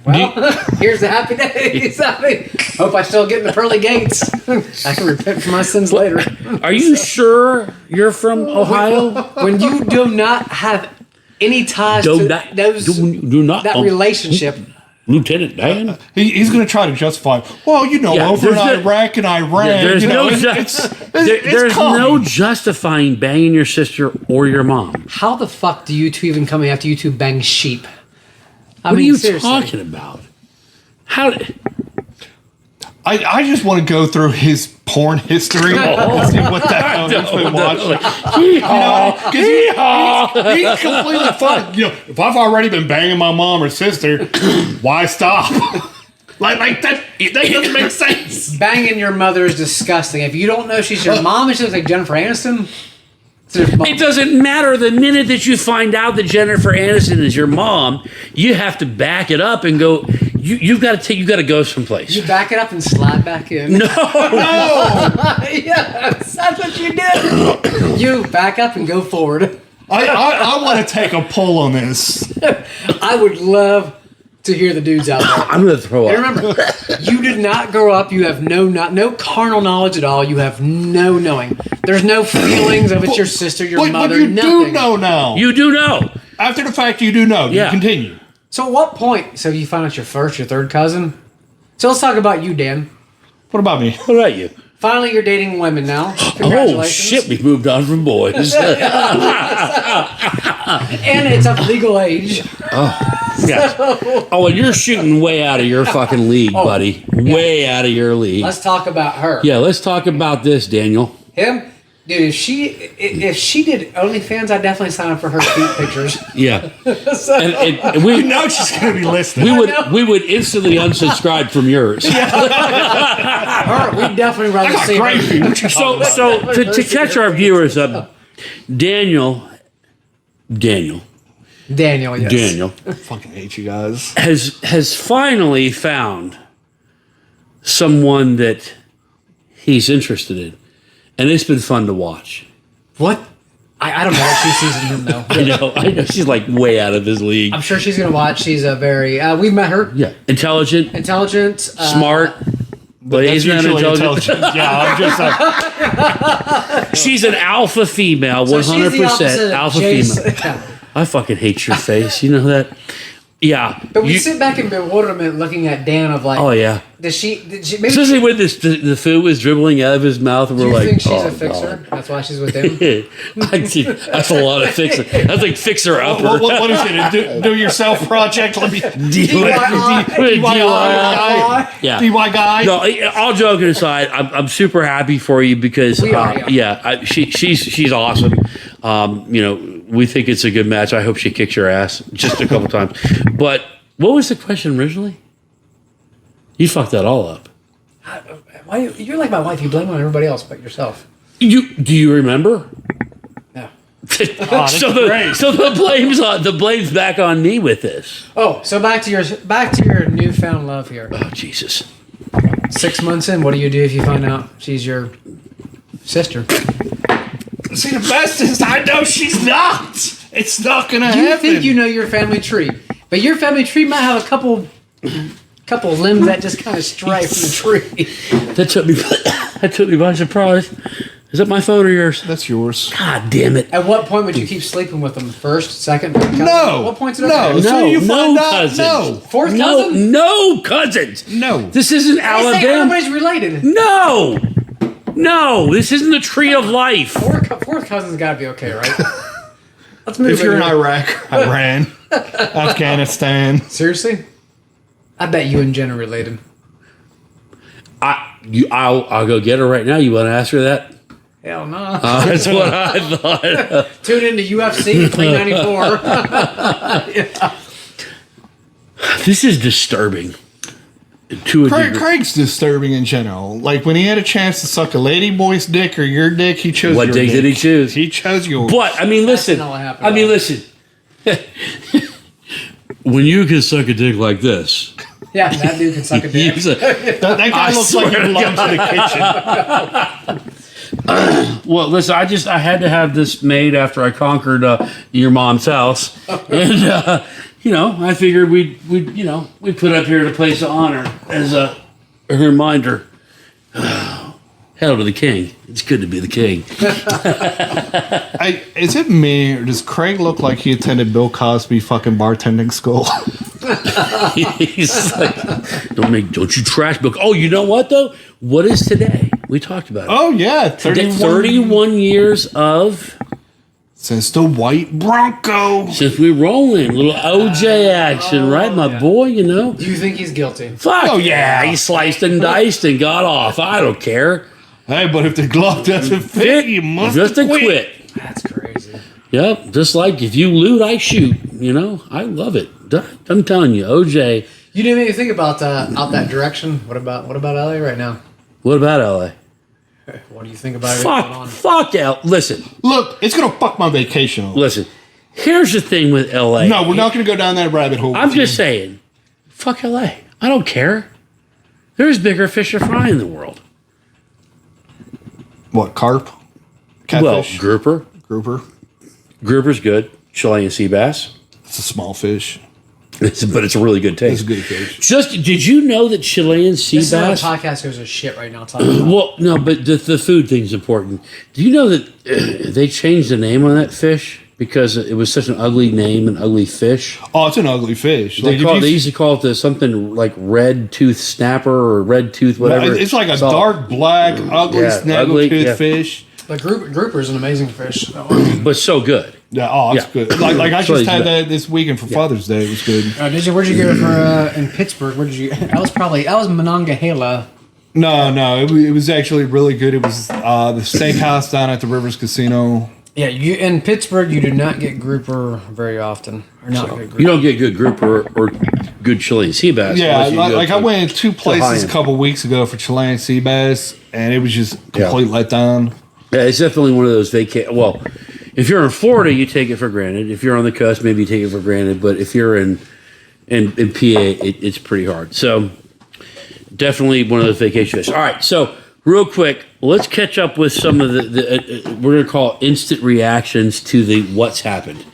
Well, here's the happy days. I mean, hope I still get in the pearly gates. I can repent for my sins later. are you sure you're from Ohio? When you do not have any ties Do to not, those, do not, that relationship, Lieutenant Dan. He's going to try to justify. Well, Yeah, over in there's no- Iraq and Iran. There's you know, no it's there's coming. no justifying banging your sister or your mom. how the fuck do you two even come after you two bang sheep? I What mean, are you seriously. talking about? How? I just want to go through his porn history and see what the hell he's been watching. Because he's completely fine. If I've already been banging my mom or sister, why stop? like that doesn't make sense. Banging your mother is disgusting. If you don't know she's your mom and she looks like Jennifer Aniston, it's your mom. It doesn't matter. The minute that you find out that Jennifer Aniston is your mom, you have to back it up and go. You've got to go someplace. You back it up and slide back in. No, Yes, that's what you do. You back up and go forward. I want to take a poll on this. I would love to hear the dudes out there. I'm gonna throw And up. remember, you did not grow up. You have no carnal knowledge at all. You have no knowing. There's no feelings of it's your sister, your But mother. you nothing. do know now. You do know. After the fact, you do know. Yeah. You continue. So at what point? So you find out your first, your third cousin. So let's talk about you, Dan. What about me? What about you? Finally, you're dating women now. Oh Congratulations. shit! We moved on from boys. And it's of legal age. Yeah. Oh, and you're shooting way out of your fucking league, buddy. Way out of your league. Let's talk about her. Yeah, let's talk about this, Daniel. Him, dude. If she did OnlyFans, I'd definitely sign up for her feet pictures. Yeah. So, And we Now she's going to be listening. we would instantly unsubscribe from yours. her, we'd definitely rather see her. Great view. What you talking So about? to catch our viewers up, Daniel, Daniel, yes. Daniel I fucking hate you guys. has finally found someone that he's interested in, and it's been fun to watch. What? I don't know what she sees in him though. I know she's like way out of his league. I'm sure she's gonna watch. She's a very. We've met her. Yeah, intelligent, Intelligent, smart. But That's isn't that usually intelligent? Yeah, I'm just She's an alpha female, So she's the 100% opposite of alpha Jason. female. Yeah. I fucking hate your face. You know that? Yeah. But we You- sit back in bewilderment looking at Dan of like, oh yeah. did she maybe Especially when the food was dribbling out of his mouth, and do we're you like, think she's oh, a fixer? God. That's why she's with him. I see. That's a lot of fixer. That's like fixer upper. what is it? A do-yourself project? Let me DIY. Yeah. DIY guy. No, all joking aside, I'm super happy for you because We are, she's awesome. We think it's a good match. I hope she kicks your ass just a couple times. But what was the question originally? You fucked that all up. Why you're like my wife? You blame on everybody else but yourself. Do you remember? No. so the blame's back on me with this. Oh, so back to your newfound love here. Oh Jesus. 6 months in, what do you do if you find out she's your sister? See, the best is I know she's not. It's not gonna You happen. think you know your family tree, but your family tree might have a couple limbs that just kind of stray from the tree. That took me by surprise. Is that my phone or yours? That's yours. God damn it. At what point would you keep sleeping with them? First, second, third cousin? No. What point's it No. okay? So you find out. cousins. No. Fourth cousin? No cousins. No. This isn't They say Alabama. everybody's related. No, this isn't the tree of life. Fourth cousin's got to be okay, right? Let's move. If you're in here. Iraq, Iran, Afghanistan, Seriously, I bet you and Jen are related. I'll go get her right now. You want to ask her that? Hell no. That's what I thought. Tune into UFC 394. This is disturbing. To a degree. Craig's disturbing in general. Like when he had a chance to suck a lady boy's dick or your dick, he chose What your dick did he choose? He chose yours. But I mean, listen. not what happened. I mean, listen. when you can suck a dick like this, Yeah, that dude can suck a dick. That guy looks like he belongs in the kitchen. well, listen, I had to have this made after I conquered your mom's house, and I figured we'd put up here at a place of honor as a reminder. Hail to the king! It's good to be the king. Is it me, or does Craig look like he attended Bill Cosby fucking bartending school? He's like, don't you trash book. Oh, you know what though? What is today? We talked about it. Oh yeah, 31 years of since the white Bronco. since we rolling. Little OJ action, right, my boy? Do you think he's guilty? Fuck Oh, yeah, yeah. he sliced and diced and got off. I don't care. Hey, but if the glove doesn't fit, you must just to quit. quit. That's crazy. Yep, just like if you loot, I shoot. I love it. I'm telling you, OJ. You didn't even think about out that direction. What about LA right now? What about LA? What do you think about it going on? Fuck out. Listen. Look, it's gonna fuck my vacation up. Listen. Here's the thing with LA. No, we're not gonna go down that rabbit hole. I'm with you. just saying. Fuck LA. I don't care. There's bigger fish to fry in the world. What, carp? Well, Catfish? grouper. Grouper's good. Chilean sea bass. It's a small fish. But it's a really good taste. It's a good fish. Did you know that Chilean sea This bass? podcast goes to shit right now. Talking about Well, no, but the food thing's important. Do you know that they changed the name on that fish because it was such an ugly name, an ugly fish? Oh, it's an ugly fish. They if you used to call it something like red tooth snapper or red tooth whatever. It's like a all- dark, black, ugly, Yeah, snaggletooth yeah. fish. the grouper is an amazing fish. but so good. Yeah, oh, it's Yeah. good. Like I So just it's had good. that this weekend for Father's Day. It was good. Did you? Where'd you get it for in Pittsburgh? Where did you? That was Monongahela. No, it was actually really good. It was the steakhouse down at the Rivers Casino. Yeah, you in Pittsburgh, you do not get grouper very often, or not good grouper. You don't get good grouper or good Chilean sea bass. Yeah, unless you go like I to- went 2 places a high-end. couple weeks ago for Chilean sea bass, and it was just complete letdown. Yeah, it's definitely one of those vacation. Well, if you're in Florida, you take it for granted. If you're on the coast, maybe you take it for granted. But if you're in PA, it's pretty hard. So definitely one of those vacation fish. All right, so real quick, let's catch up with some of the we're going to call instant reactions to the what's happened.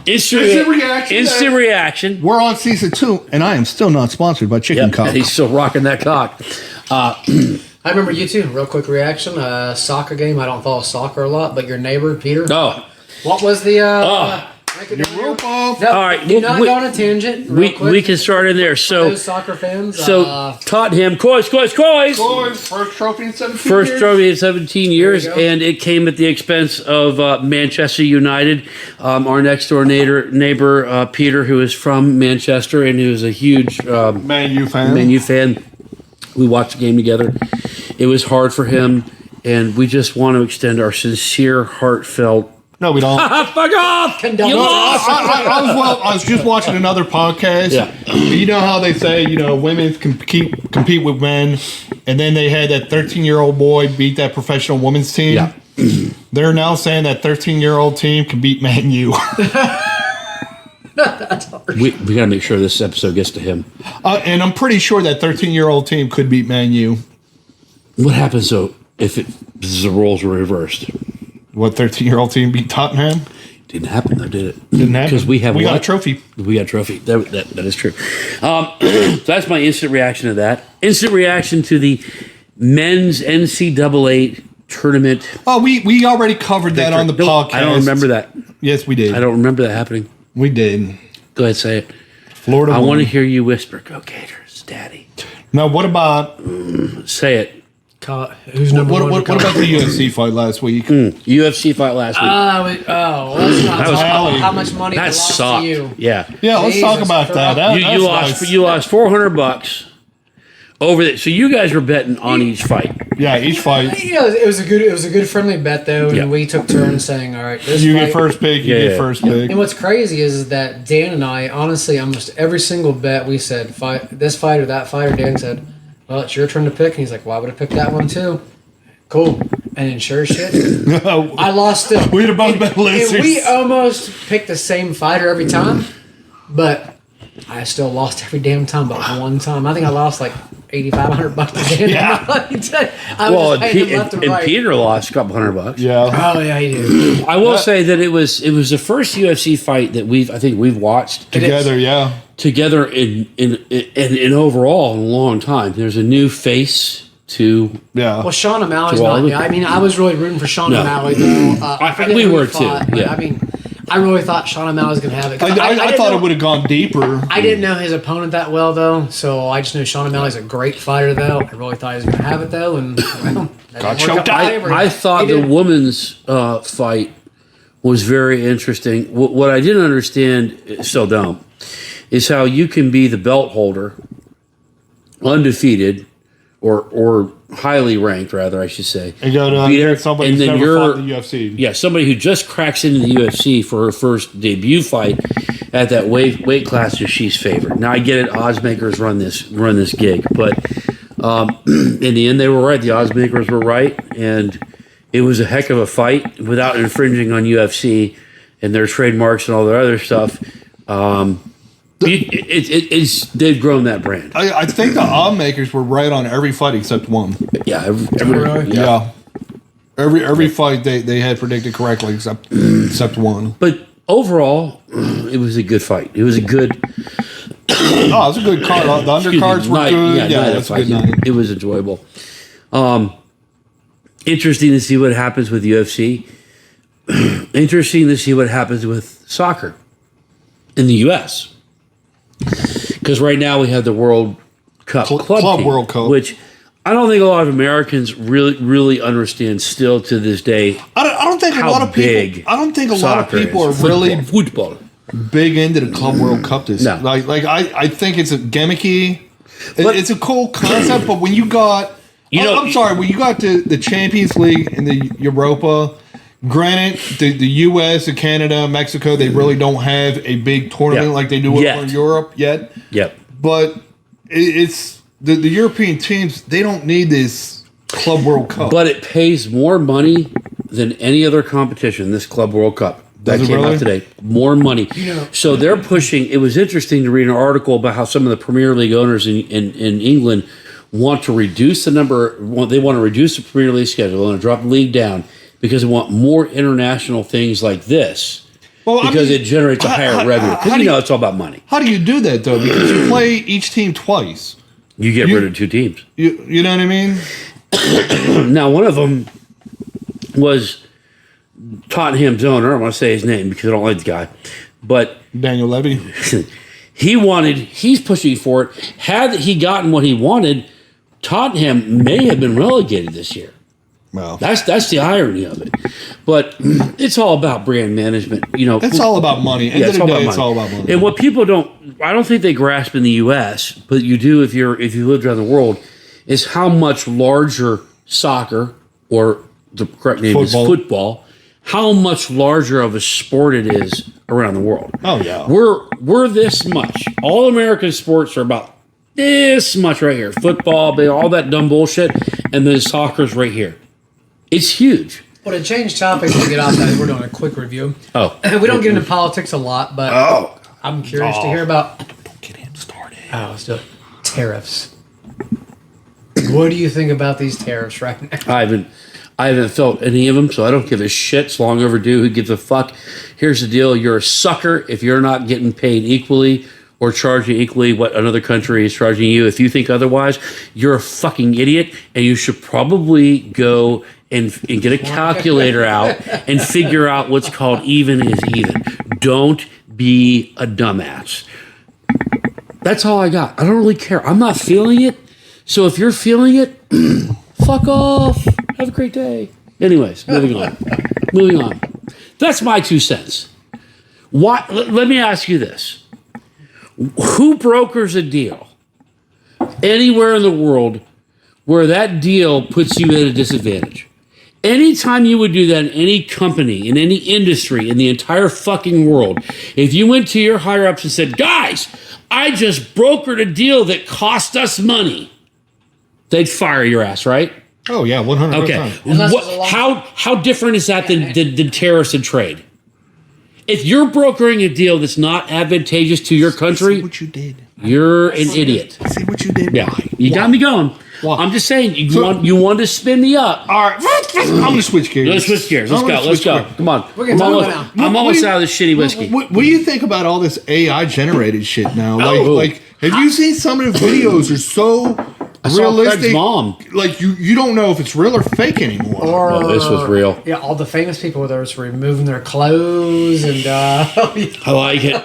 Instant reaction. Instant reaction. We're on season 2, and I am still not sponsored by Chicken Yep, Cock. he's still rocking that cock. I remember you too. Real quick reaction. Soccer game. I don't follow soccer a lot, but your neighbor Peter. Oh, What was the? Rope off. No, All right, do not we- go on a tangent. Real quick. we can start in there. So Those soccer fans. Tottenham, Coys. Boys, first trophy in 17 First years. trophy in 17 years, go. and it came at the expense of Manchester United. Our next door neighbor Peter, who is from Manchester and who is a huge Man U fan. Man U fan. We watched the game together. It was hard for him, and we just want to extend our sincere, heartfelt. No, we don't. Fuck off! Condone. You lost. I was just watching another podcast. Yeah. You know how they say, women can compete with men, and then they had that 13-year-old boy beat that professional women's team. Yeah. They're now saying that 13-year-old team can beat Man U. We got to make sure this episode gets to him. And I'm pretty sure that 13-year-old team could beat Man U. What happens though if the roles were reversed? What 13-year-old team beat Tottenham? Didn't happen though, did it? Didn't happen. Because we got a trophy. We got a trophy. That is true. So that's my instant reaction to that. Instant reaction to the men's NCAA tournament. Oh, we already covered that on the podcast. I don't remember that. Yes, we did. I don't remember that happening. We did. Go ahead, say it. Florida. I won. want to hear you whisper, "Go Gators, Daddy." Now, what about Say it. Who's number one? what about the UFC fight last week? UFC fight last week. Let's not That was talk about Holly. how much money that belongs sucked. to you. Yeah. Yeah, let's Jesus talk about that. Christ. You lost. You lost $400 over that. So you guys were betting on each fight. Yeah, each fight. You know, it was a good friendly bet though, and Yeah. we took turns saying, "All right, this You fight." get first pick. You Yeah, get yeah. first pick. And what's crazy is that Dan and I, honestly, almost every single bet we said, fight this fight or that fight, or Dan said, "Well, it's your turn to pick." And he's like, "Well, I would have picked that one too." Cool. And then sure as shit, I lost still. We'd have both been losers. And we almost picked the same fighter every time. But I still lost every damn time, but one time. I think I lost like $8,500 a damn Yeah. I was just paying them left and and right. Peter lost a couple $100. Yeah. Oh yeah, he did. I will say that it was the first UFC fight that I think we've watched Together, yeah. together in overall in a long time. There's a new face to. Yeah. Well, Sean O'Malley's To all not. the- I mean, I was really rooting for Sean No. O'Malley though. I forget we who he were fought, too, but, yeah. I mean, I really thought Sean O'Malley was going to have it. 'Cause I didn't thought know- it would have gone deeper. I didn't know his opponent that well though, so I just knew Sean O'Malley's a great fighter though. I really thought he was going to have it though, and well, that Got didn't work choked out out. in favor. I thought He the did. women's fight was very interesting. What I didn't understand, still don't, is how you can be the belt holder, undefeated, or highly ranked, rather, I should say. And go to Be there, somebody and who's then never you're- fought in the UFC. Yeah, somebody who just cracks into the UFC for her first debut fight at that weight class that she's favored. Now I get it, odds makers run this gig, but in the end they were right. The odds makers were right, and it was a heck of a fight without infringing on UFC and their trademarks and all their other stuff. They've grown that brand. I think the odd makers were right on every fight except one. Yeah, Really? yeah. Every fight they had predicted correctly except one. But overall, it was a good fight. It was a good. Oh, it was a good card. The undercards were night, good. Yeah, night that's of a good fighting. night. It was enjoyable. Interesting to see what happens with UFC. Interesting to see what happens with soccer in the U.S. Because right now we have the World Cup Club team, World Cup. which I don't think a lot of Americans really understand still to this day. I don't think a How lot of big people. I don't think a lot of soccer people are is. really football. big into the Club World Cup. No. I think it's a gimmicky. But- It's a cool concept, but when you got, I'm sorry, when you got the Champions League and the Europa. Granted, the U.S. and Canada, Mexico, they really don't have a big tournament Yeah. like they do Yet. over in Europe yet. Yep. But it's the European teams. They don't need this Club World Cup. But it pays more money than any other competition, this Club World Cup. That Does it came really? out today. More money. So they're pushing. It was interesting to read an article about how some of the Premier League owners in England want to reduce the number. They want to reduce the Premier League schedule. They want to drop the league down because they want more international things like this. Well, I Because mean, it generates a higher revenue. how Because do you know you- it's all about money. How do you do that though? Because you play each team twice. You get rid of two teams. You know what I mean? Now, one of them was Tottenham's owner. I don't want to say his name because I don't like the guy. But Daniel Levy. he's pushing for it. Had he gotten what he wanted, Tottenham may have been relegated this year. Well, That's the irony of it. But it's all about brand management. You know, it's all about money. End of the day, it's all about money. And what people I don't think they grasp in the U.S., but you do if you lived around the world, is how much larger soccer, or the correct name is football, how much larger of a sport it is around the world. Oh yeah. We're this much. All American sports are about this much right here. Football, all that dumb bullshit, and then soccer's right here. It's huge. Well, to change topics and get off that, we're doing a quick review. Oh. We don't get into politics a lot, but I'm curious to hear about. Don't get him started. Oh, let's do it. Tariffs. What do you think about these tariffs right now? I haven't felt any of them, so I don't give a shit. It's long overdue. Who gives a fuck? Here's the deal. You're a sucker if you're not getting paid equally or charging equally what another country is charging you. If you think otherwise, you're a fucking idiot, and you should probably go and get a calculator out and figure out what's called even is even. Don't be a dumbass. That's all I got. I don't really care. I'm not feeling it. So if you're feeling it, fuck off. Have a great day. Anyways, moving on. Moving on. That's my 2 cents. Why? Let me ask you this. Who brokers a deal anywhere in the world where that deal puts you at a disadvantage? Anytime you would do that in any company, in any industry, in the entire fucking world, if you went to your higher ups and said, guys, I just brokered a deal that cost us money, they'd fire your ass, right? Oh yeah, 100%. Okay. Unless there's a lot- How different is that than tariffs and trade? if you're brokering a deal that's not advantageous to your See country, what you did. you're an idiot. See what you did. Yeah, Why? you got me going. Why? I'm just saying, you wanted to spin me up. All right, I'm gonna switch gears. Let's switch gears. Let's I'm go. gonna Let's switch go. gears. Come on. We're gonna I'm talk almost, about I'm What almost do you- out of this shitty whiskey. What do you think about all this AI generated shit now? Oh. Like, have you seen some of the videos are so saw realistic? Craig's mom. Like you don't know if it's real or fake anymore. Or No, this was real. Yeah, all the famous people that are removing their clothes and I like it.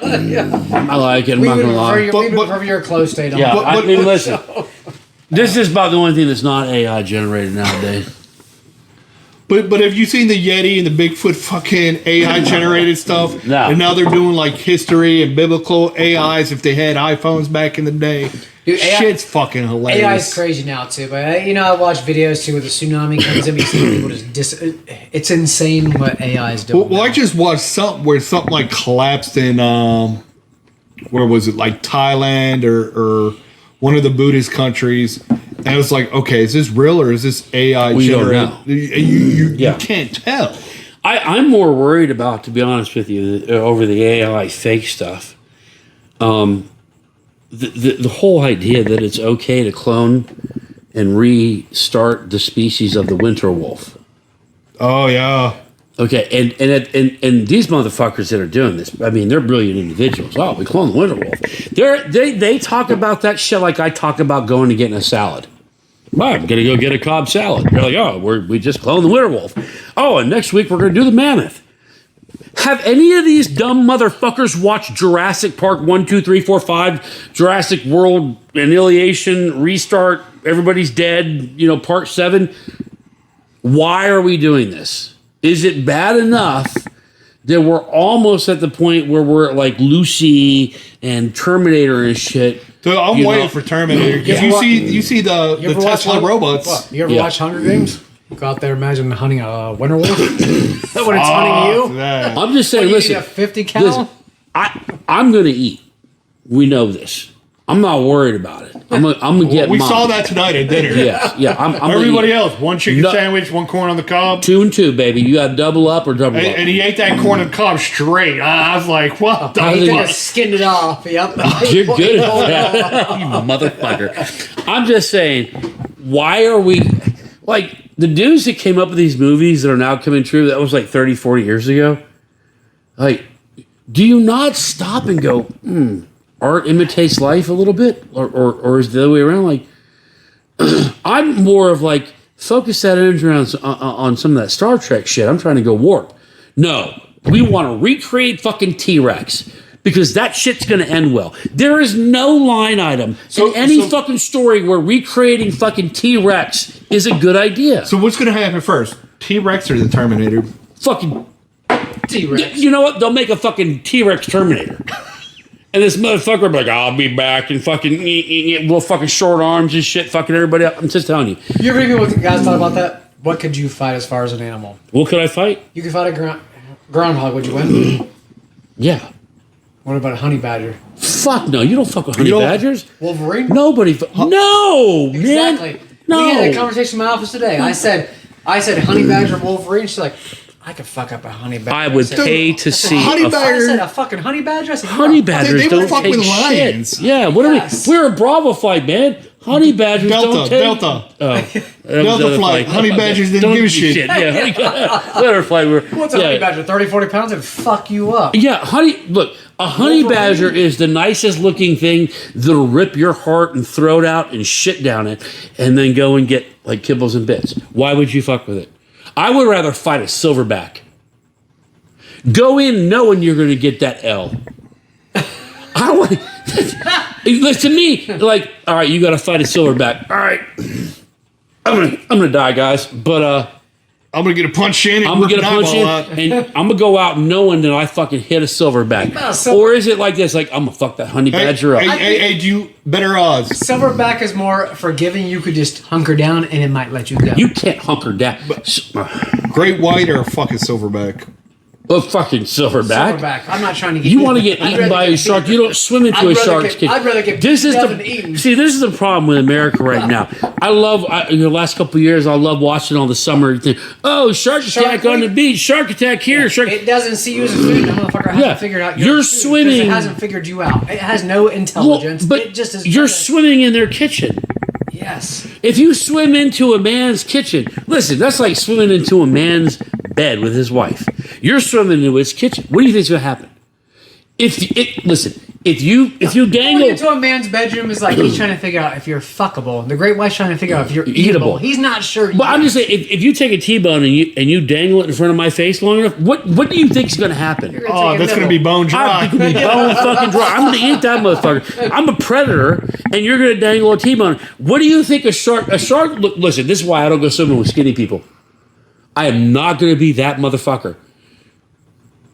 I like it. I'm we not would gonna lie. prefer your clothes stayed on. Yeah, I but- mean, listen. This is about the only thing that's not AI generated nowadays. But have you seen the Yeti and the Bigfoot fucking AI generated stuff? No. And now they're doing like history and biblical AIs if they had iPhones back in the day. Dude, AI Shit's fucking hilarious. AI is crazy now too, but I watch videos too where the tsunami comes in. You see people it's insane what AI is doing. Well, I now. just watched something where something like collapsed in where was it, like Thailand or one of the Buddhist countries, and it was like, okay, is this real or is this AI We don't generated? know. You Yeah. can't tell. I'm more worried about, to be honest with you, over the AI fake stuff. The whole idea that it's okay to clone and restart the species of the winter wolf. Oh yeah. Okay, and these motherfuckers that are doing this, I mean, they're brilliant individuals. Oh, we clone the winter wolf. They talk about that shit like I talk about going and getting a salad. Well, I'm gonna go get a Cobb salad. They're like, oh, we just cloned the winter wolf. Oh, and next week we're gonna do the mammoth. Have any of these dumb motherfuckers watched Jurassic Park 1, 2, 3, 4, 5, Jurassic World Annihilation, Restart, Everybody's Dead, Part 7? Why are we doing this? Is it bad enough that we're almost at the point where we're like Lucy and Terminator and shit? So I'm waiting for Terminator. Because you see the ever watch Tesla robots. What, you ever Yeah. watch Hunger Games? Go out there, imagine hunting a winter wolf when it's hunting you. That. I'm just saying, You listen, need a 50 cal. listen, I'm going to eat. We know this. I'm not worried about it. I'm gonna get We mine. saw that tonight at dinner. Yeah. I'm gonna Everybody eat. else, one chicken No. sandwich, one corn on the cob. 2 and 2, baby. You got to double up or double up. And he ate that corn on the cob straight. I was like, what the How He did kind you- of skinned it off. Yep. You're good at that. You motherfucker. I'm just saying, why are we like the dudes that came up with these movies that are now coming true? That was like 30, 40 years ago. Like, do you not stop and go, art imitates life a little bit? Or is it the other way around? Like, I'm more of like, focus that energy on some of that Star Trek shit. I'm trying to go warp. No, we want to recreate fucking T-Rex because that shit's going to end well. There is no line item in any fucking story where recreating fucking T-Rex is a good idea. So what's going to happen first? T-Rex or the Terminator? Fucking, T-Rex. you know what? They'll make a fucking T-Rex Terminator. And this motherfucker will be like, I'll be back and fucking little fucking short arms and shit, fucking everybody up. I'm just telling you. You ever hear what the guys thought about that? What could you fight as far as an animal? What could I fight? You could fight a groundhog. Would you win? Yeah. What about a honey badger? Fuck no. You don't fuck with honey don't- badgers. Wolverine? Nobody. No, man. Exactly. No. We had a conversation in my office today. I said, honey badger, Wolverine. She's like, I could fuck up a honey badger. I would said, pay to see honey a badger- I said a fucking honey badger. I said, honey "You're a badgers They don't would fuck take with lions. shit. Yeah, what Yes. are we? We're a Bravo flight, man. Honey badgers don't take. Delta. Oh, that was Delta the other flight. Honey badgers didn't Don't give a shit. Yeah, let her fly. What's a honey badger? 30, 40 pounds and fuck you up. Yeah, look, a honey badger is the nicest looking thing that'll rip your heart and throat out and shit down it and then go and get like kibbles and bits. Why would you fuck with it? I would rather fight a silverback. Go in knowing you're going to get that L. I don't want listen to me, like, all right, you got to fight a silverback. All right, I'm gonna die, guys, but I'm going to get a punch in and I'm gonna get a punch in, out. and I'm gonna go out knowing that I fucking hit a silverback. Or is it like this? Like I'm gonna fuck that honey badger up. Hey, do you better odds? Silverback is more forgiving. You could just hunker down and it might let you go. You can't hunker down. Great white or a fucking silverback? Oh, fucking silverback. Silverback. I'm not trying to get You want to get eaten by a shark? You don't swim into a shark's cage. I'd rather get this is eaten. this is the problem with America right now. I love in the last couple of years. I love watching all the summer thing. Oh, shark attack on the beach. Shark attack here. Shark. It doesn't see you as a food. The motherfucker hasn't figured out you're food swimming. It hasn't figured you out. It has no intelligence. Well, but it just is. you're swimming in their kitchen. Yes. If you swim into a man's kitchen, listen, that's like swimming into a man's bed with his wife. You're swimming into his kitchen. What do you think's gonna happen? If you Going dangle into a man's bedroom is like he's trying to figure out if you're fuckable. The great white's trying to figure out if you're eatable. He's not sure. But I'm just saying, if you take a T-bone and you dangle it in front of my face long enough, what do you think is going to happen? Oh, that's going to be bone dry. I'm going to be bone fucking dry. I'm going to eat that motherfucker. I'm a predator, and you're going to dangle a T-bone. What do you think a shark? Look, listen, this is why I don't go swimming with skinny people. I am not going to be that motherfucker.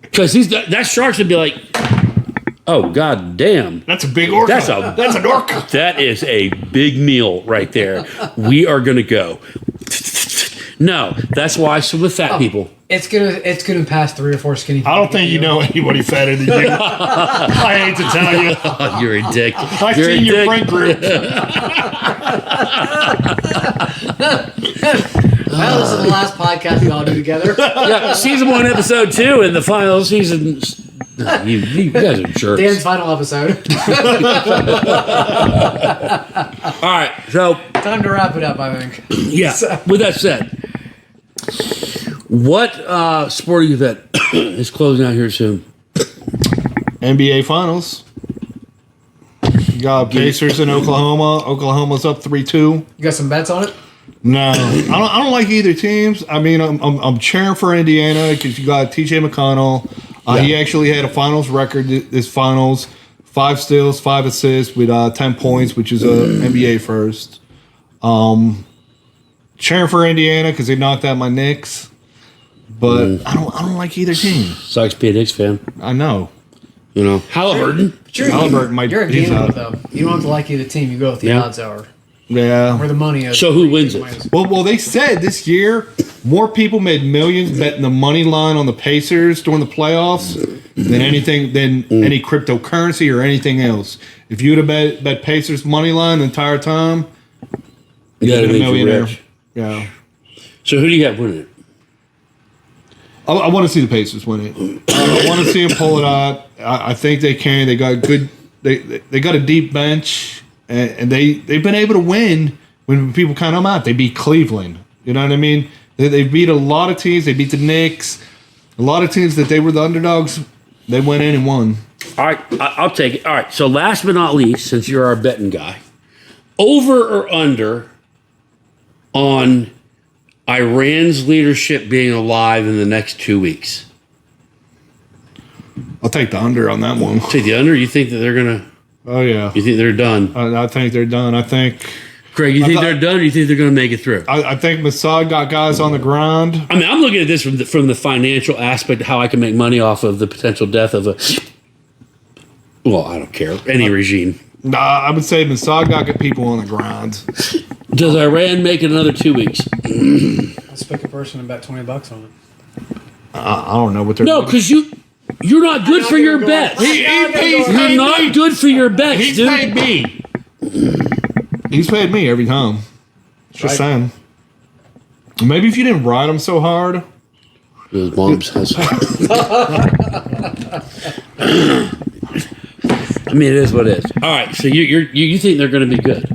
Because that shark's going to be like, oh, god damn. That's a big orca. That's an orca. That is a big meal right there. We are going to go. No, that's why I swim with fat people. It's gonna pass 3 or 4 skinny people. I don't think you know anybody fatter than you. I hate to tell you. Oh, you're a dick. I've You're seen a your dick. friend group. Well, this is the last podcast we all do together. Yeah, season 1, episode 2, and the final season. You guys are jerks. Dan's final episode. All right, so Time to wrap it up, I think. yeah. With that said, what sporting event is closing out here soon? NBA Finals. You got Pacers in Oklahoma. Oklahoma's up 3-2. You got some bets on it? No, I don't like either teams. I mean, I'm cheering for Indiana because you got T.J. McConnell. He actually had a finals record this finals, 5 steals, 5 assists with 10 points, which is a NBA first. Cheering for Indiana because they knocked out my Knicks, but I don't like either team. Sucks to be a Knicks fan. I know. You know, Halliburton. Halliburton might You're a he's gambler, out. though. You don't have to like either team. You go with the Yeah. odds are. Yeah. Where the money is. So who wins it? Well, they said this year more people made millions betting the money line on the Pacers during the playoffs than any cryptocurrency or anything else. If you would have bet Pacers money line the entire time, You got to you'd make be a you millionaire. rich. Yeah. So who do you got winning it? I want to see the Pacers win it. I want to see them pull it out. I think they can. They got good. They got a deep bench, and they've been able to win when people count them out. They beat Cleveland. You know what I mean? They beat a lot of teams. They beat the Knicks. A lot of teams that they were the underdogs. They went in and won. All right, I'll take it. All right, so last but not least, since you're our betting guy, over or under on Iran's leadership being alive in the next 2 weeks? I'll take the under on that one. Take the under. You think that they're gonna? Oh yeah. You think they're done? I think they're done. I think Craig, you think they're done, or you think they're gonna make it through? I think Mossad got guys on the ground. I mean, I'm looking at this from the financial aspect, how I can make money off of the potential death of a. Well, I don't care any regime. Nah, I would say Mossad got people on the ground. Does Iran make it another 2 weeks? Let's pick a person and bet $20 on it. I don't know what they're. No, because you're not good for your bets. You're not good for your bets, He's dude. paid me. He's paid me every time. Just saying. Maybe if you didn't ride him so hard. His mom's has. I mean, it is what it is. All right, so you think they're going to be good?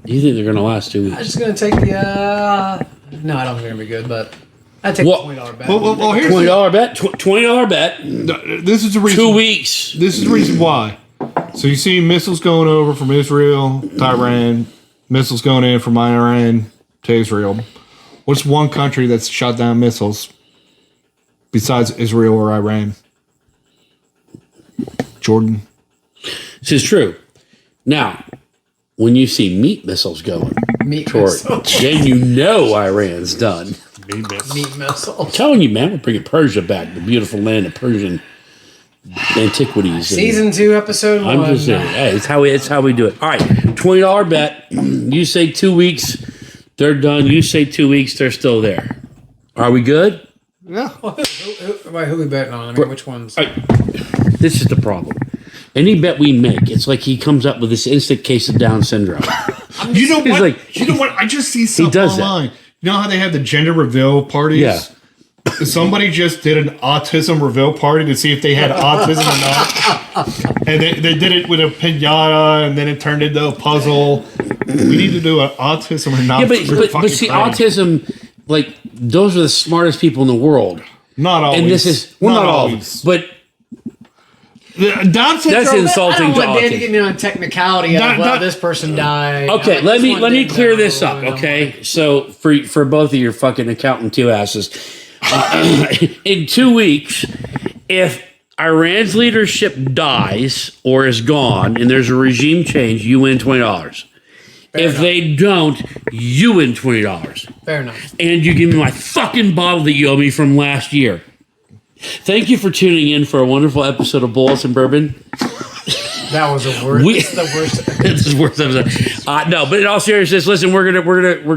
You think they're going to last 2 I'm weeks? just going to take the. No, I don't think they're going to be good, but I'd take Well- the $20 bet. Well, here's $20 bet. $20 bet. this is the reason. 2 weeks. This is the reason why. So you see missiles going over from Israel to Iran, missiles going in from Iran to Israel. What's one country that's shot down missiles besides Israel or Iran? Jordan. This is true. Now, when you see meat missiles going Meat toward, missile. then you know Iran's done. Meat missile. I'm telling you, man, we're bringing Persia back, the beautiful land of Persian antiquities. and- Season 2, episode 1. I'm just saying, hey, it's how we do it. All right, $20 bet. You say 2 weeks, they're done. You say 2 weeks, they're still there. Are we good? Yeah. Who we betting on? I mean, which ones? This is the problem. Any bet we make, it's like he comes up with this instant case of Down syndrome. You know what? like- you know what? I just see something does that. online. You know how they have the gender reveal parties? Yeah. Somebody just did an autism reveal party to see if they had autism or not. And they did it with a pinata, and then it turned into a puzzle. We need to do an autism or not. Yeah, but see, autism, like, those are the smartest people in the world. Not always. And this is, well, not all of them, but Down syndrome. that's insulting I to don't want Dan to autism. get me on a technicality of, well, this person died. Okay, I let just me wanted to clear know, this up. Okay, so for both of your fucking accountant two asses, in 2 weeks, if Iran's leadership dies or is gone, and there's a regime change, you win $20. If they don't, you win $20, Fair enough. and you give me my fucking bottle that you owe me from last year. Thank you for tuning in for a wonderful episode of Bullets and Bourbon. That was the worst. It's the worst. This is the worst episode. No, but in all seriousness, listen, we're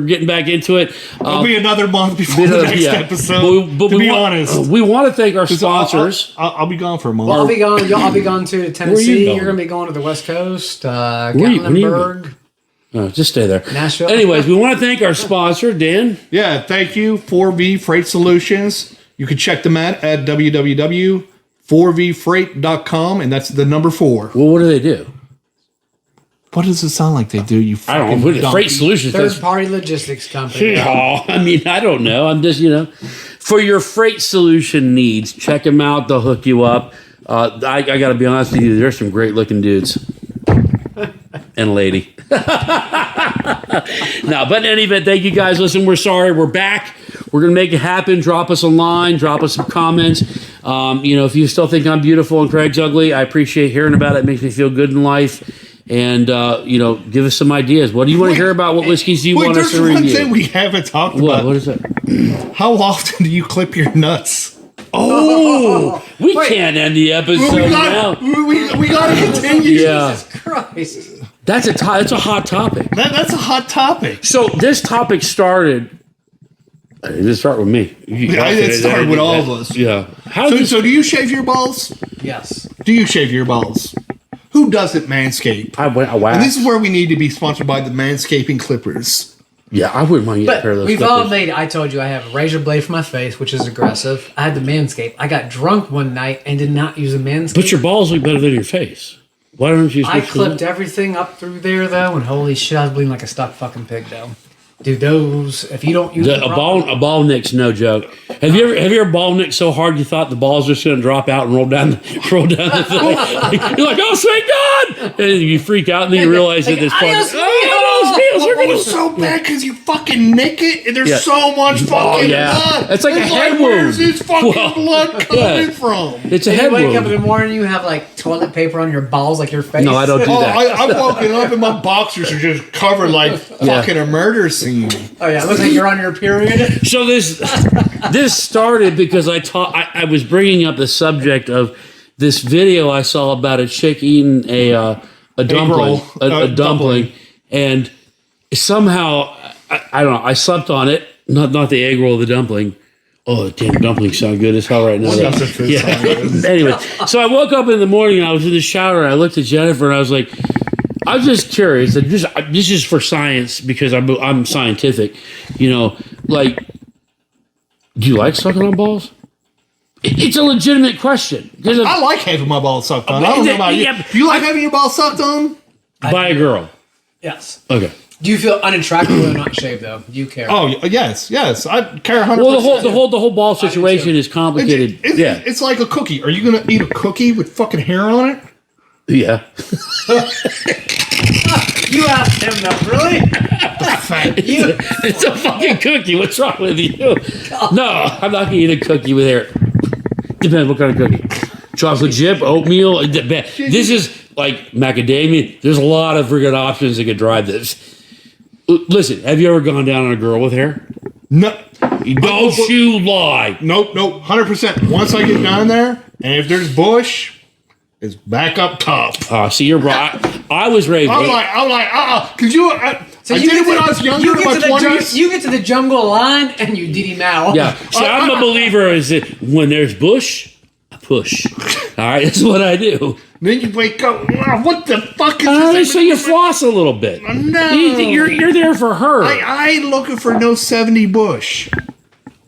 getting back into it. It'll be another month before the next episode. But to be want, honest, we want to thank our sponsors. I'll be gone for a month. I'll be going. I'll be going to Tennessee. going? You're going to be going to the West Coast. when are you Gatlinburg. Oh, just stay there. Nashville. Anyways, we want to thank our sponsor, Dan. Yeah, thank you, 4V Freight Solutions. You can check them out at www.4vfreight.com, and that's the number 4. Well, what do they do? What does it sound like they do? You I don't know. fucking But Freight donkey? Solutions. Third party logistics company. Oh, I mean, I don't know. I'm just, for your freight solution needs, check them out. They'll hook you up. I got to be honest with you. There's some great looking dudes and a lady. No, but in any event, thank you guys. Listen, we're sorry. We're back. We're going to make it happen. Drop us a line. Drop us some comments. If you still think I'm beautiful and Craig's ugly, I appreciate hearing about it. It makes me feel good in life. And, give us some ideas. What do you want to hear about? What whiskeys do you want us to There's one review? thing we haven't talked What? about. What is it? How often do you clip your nuts? Oh, we can't end the episode now. We got to continue. Yeah, Christ. that's a hot topic. That's a hot topic. So this topic started. It didn't start with me. It started with all of us. Yeah. So do you shave your balls? Yes. Do you shave your balls? Who doesn't Manscaped? I And this is where we need to be sponsored by the Manscaping Clippers. Yeah, I wouldn't mind getting a pair of But those. we've all clippers. made. I told you I have a razor blade for my face, which is aggressive. I had the Manscaped. I got drunk one night and did not use a Manscaped. But your balls look better than your face. Why don't you? I switch to clipped that? everything up through there though, and holy shit, I was bleeding like a stuck fucking pig though. Dude, those if you don't use A ball nick's no joke. Have you ever ball nicked so hard you thought the ball's just going to drop out and roll down the thing? You're like, oh, thank God! And you freak out and then you realize that this part. adios, It was so bad because you fucking nick it and there's Yeah. so much fucking yeah. blood. It's like a head Where's wound. this fucking Well, blood coming yeah. from? It's a You head wake up in wound. the morning, you have like toilet paper on your balls, like your face. No, I don't do Oh, that. I'm woken up and my boxers are just covered like fucking a murder scene. Oh yeah, it looks like you're on your period. So this started because I was bringing up the subject of this video I saw about a chick eating a dumpling, roll. a dumpling, and somehow I don't know. I slept on it, not the egg roll, the dumpling. Oh, damn, dumplings sound good as hell right now. That's a food song. Anyway, so I woke up in the morning and I was in the shower and I looked at Jennifer and I was like, I was just curious. That this is for science because I'm scientific. Like, do you like sucking on balls? It's a legitimate question. I like having my balls sucked on. I don't know about you. Yeah. Do you like having your balls sucked on? By a girl. Yes. Okay. Do you feel unattractive when not shaved though? Do you care? Oh yes. I care 100%. Well, the whole ball situation is complicated. It's like a cookie. Are you gonna eat a cookie with fucking hair on it? Yeah. You asked him though, really? You It's a fucking cookie. What's wrong with you? No, I'm not gonna eat a cookie with hair. Depends what kind of cookie. Chocolate chip, oatmeal. This is like macadamia. There's a lot of friggin' options that could drive this. Listen, have you ever gone down on a girl with hair? No. Don't you lie. Nope. 100%. Once I get down there, and if there's bush, it's back up top. See, you're right. I was raised. I'm like, because So I you did it when I was younger, in my 20s. You get to the jungle line and you diddy mow. Yeah. See, I'm a believer is that when there's bush, I push. All right, that's what I do. Then you wake up. "Wow, what the fuck is this? So you floss a little bit. No. You're there for her. I ain't looking for no 70 bush.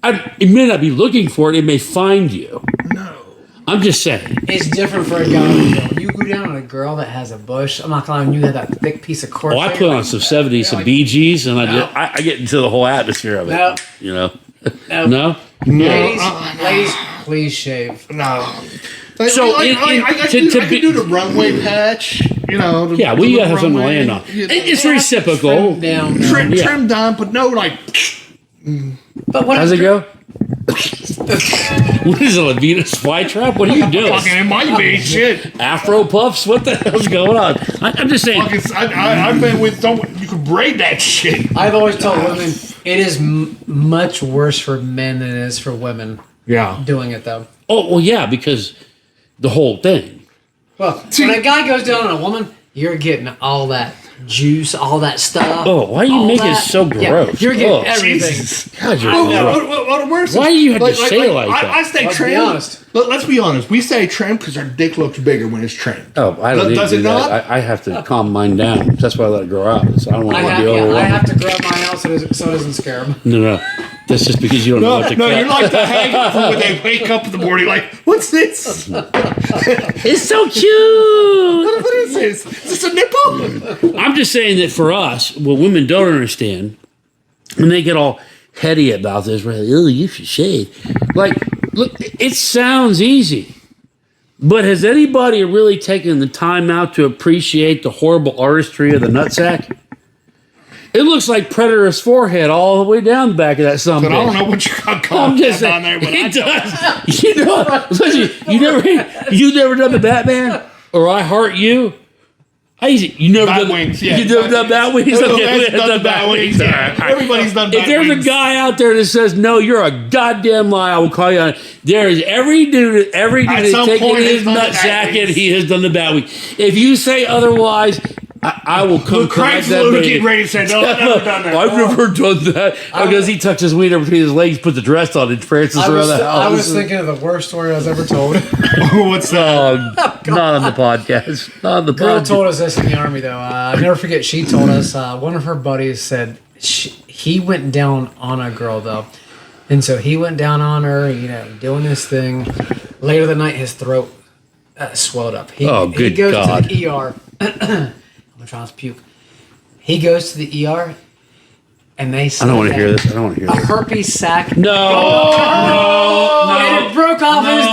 It may not be looking for it. It may find you. No. I'm just saying. It's different for a guy and a girl. You go down on a girl that has a bush. I'm not gonna lie, you have that thick piece of cork. Oh, I put on some 70s, some Bee Gees, and I get into the whole atmosphere of it. No. You know? No. No? Ladies, please shave. No. So I can do the runway patch, you know. Yeah, we gotta have something to land on. It's reciprocal. Trim down. Trim down, but no, like, But what How's it go? What is it, a Venus flytrap? What are you doing? fucking, it might be shit. Afro puffs? What the hell's going on? I'm just saying. Fucking, I've been with someone, you can braid that shit. I've always told women it is much worse for men than it is for women Yeah. doing it though. Oh, well, yeah, because the whole thing. Well, when a guy goes down on a woman, you're getting all that juice, all that stuff. Oh, why do you all make it that. so Yeah, gross? you're getting Oh, everything. Jesus. God, you're Well, gross. what worse is- Why do you have to say it like that? I stay Let's be trim. honest. Let's be honest. We say trim because our dick looks bigger when it's trimmed. Oh, I don't need Does to it do that. not? I have to calm mine down. That's why I let it grow out. So I don't want I to have, be I overwhelmed. have to grab mine out so it doesn't scare him. No. That's just because you don't know No, what to no, cut. you're like the hangover when they wake up in the morning, like, what's this? It's so cute. What is this? Is this a nipple? I'm just saying that for us, what women don't understand, when they get all heady about this, right? Oh, you should shave. Like, look, it sounds easy, but has anybody really taken the time out to appreciate the horrible artistry of the nutsack? It looks like Predator's forehead all the way down the back of that son of a But I don't bitch. know what you got I'm going just on saying, there. But it does. You know, listen, you never done the Batman or I Heart You. How easy? You never done Batwings, yeah. You never done Batwings. Everybody's Okay, done done the Batwings, yeah. All right. Everybody's done If there's a Batwings. guy out there that says no, you're a goddamn lie. I will call you on it. There is every dude that's some taken point his has done the nutsack and Batwings. he has done the Batwing. If you say otherwise, I will come Craig's correct that literally man. getting ready to say, no, I've never done that. I've never done that because he tucks his wiener between his legs, puts the dress on, and prances around the house. I was thinking of the worst story I was ever told. What's that? Not on the podcast. Not on the Girl podcast. told us this in the army, though. I'll never forget. She told us one of her buddies said he went down on a girl, though, and so he went down on her, doing this thing. Later that night, his throat swelled up. He good goes God. to the ER. I'm trying to puke. He goes to the ER, and they say I don't want to hear this. I don't want to hear a this. herpes sac. No. And it broke off his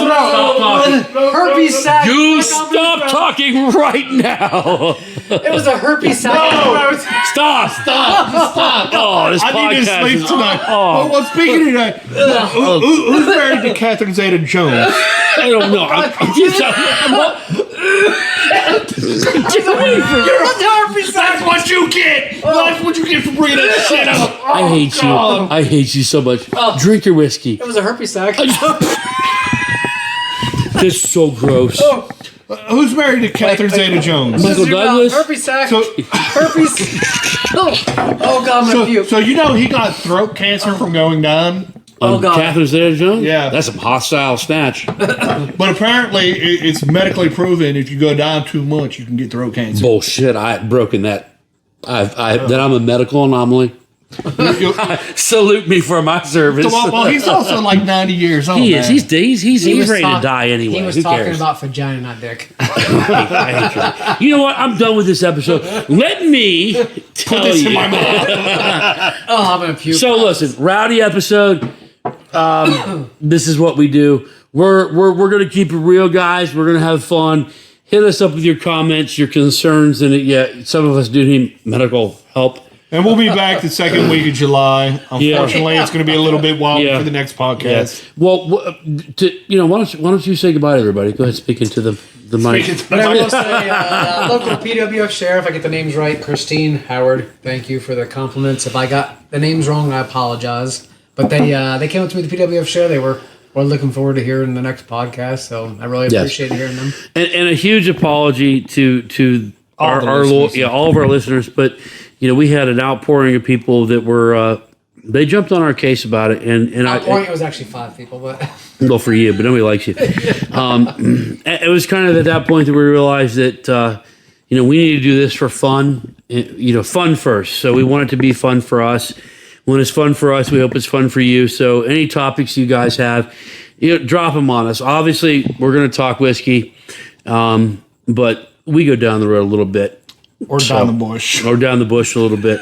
throat. Herpes sac. You broke off his stop throat. talking right now. It was a herpes sac. Stop. Oh, this I need to podcast sleep is- tonight. Oh. Well, speaking of that, who's married to Catherine Zeta-Jones? I don't know. That's what you get. That's what you get for bringing that shit up. I hate you. I hate you so much. Drink your whiskey. It was a herpes sac. This is so gross. Who's married to Catherine Zeta-Jones? Michael Douglas? Herpes sac. So, Herpes. Oh God, my puke. so you know he got throat cancer from going down, Oh, God. Catherine Zeta-Jones? Yeah. That's some hostile snatch. but apparently it's medically proven if you go down too much, you can get throat cancer. Bullshit. I had broken that. That I'm a medical anomaly. Salute me for my service. Well, he's also like 90 years old. He is. man. He's ready to die anyway. He was Who talking cares? about vagina, not dick. I hate you. You know what? I'm done with this episode. Let me tell this you. in my mouth. Oh, I'm gonna puke. So listen, rowdy episode. This is what we do. We're gonna keep it real, guys. We're gonna have fun. Hit us up with your comments, your concerns, and some of us do need medical help. And we'll be back the second week of July. Unfortunately, it's going to be a little bit wild for the next podcast. Well, why don't you say goodbye to everybody? Go ahead, speak into the mic. But I will say, local PWF sheriff, I get the names right, Christine Howard. Thank you for the compliments. If I got the names wrong, I apologize. But they came up to me, the PWF sheriff. They were looking forward to hearing the next podcast. So I really appreciate hearing them. And a huge apology to All all of our listeners, but we had an outpouring of people that were they jumped on our case about it, and It was actually 5 people, but well, for you, but nobody likes you. It was kind of at that point that we realized that we need to do this for fun, fun first. So we want it to be fun for us. When it's fun for us, we hope it's fun for you. So any topics you guys have, drop them on us. Obviously, we're going to talk whiskey, but we go down the road a little bit. Or down the bush. Or down the bush a little bit.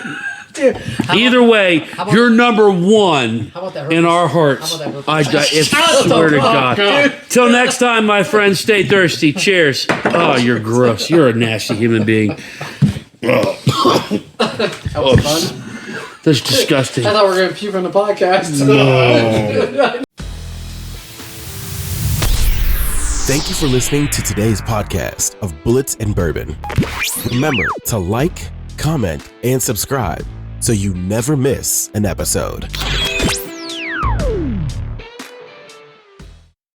dude, Either way, you're number one that in our hearts. I swear to God. Till next time, my friends, stay thirsty. Cheers. Oh, you're gross. You're a nasty human being. That was fun. That's disgusting. I thought we were going to puke on the podcast. No. Thank you for listening to today's podcast of Bullets and Bourbon. Remember to like, comment, and subscribe so you never miss an episode.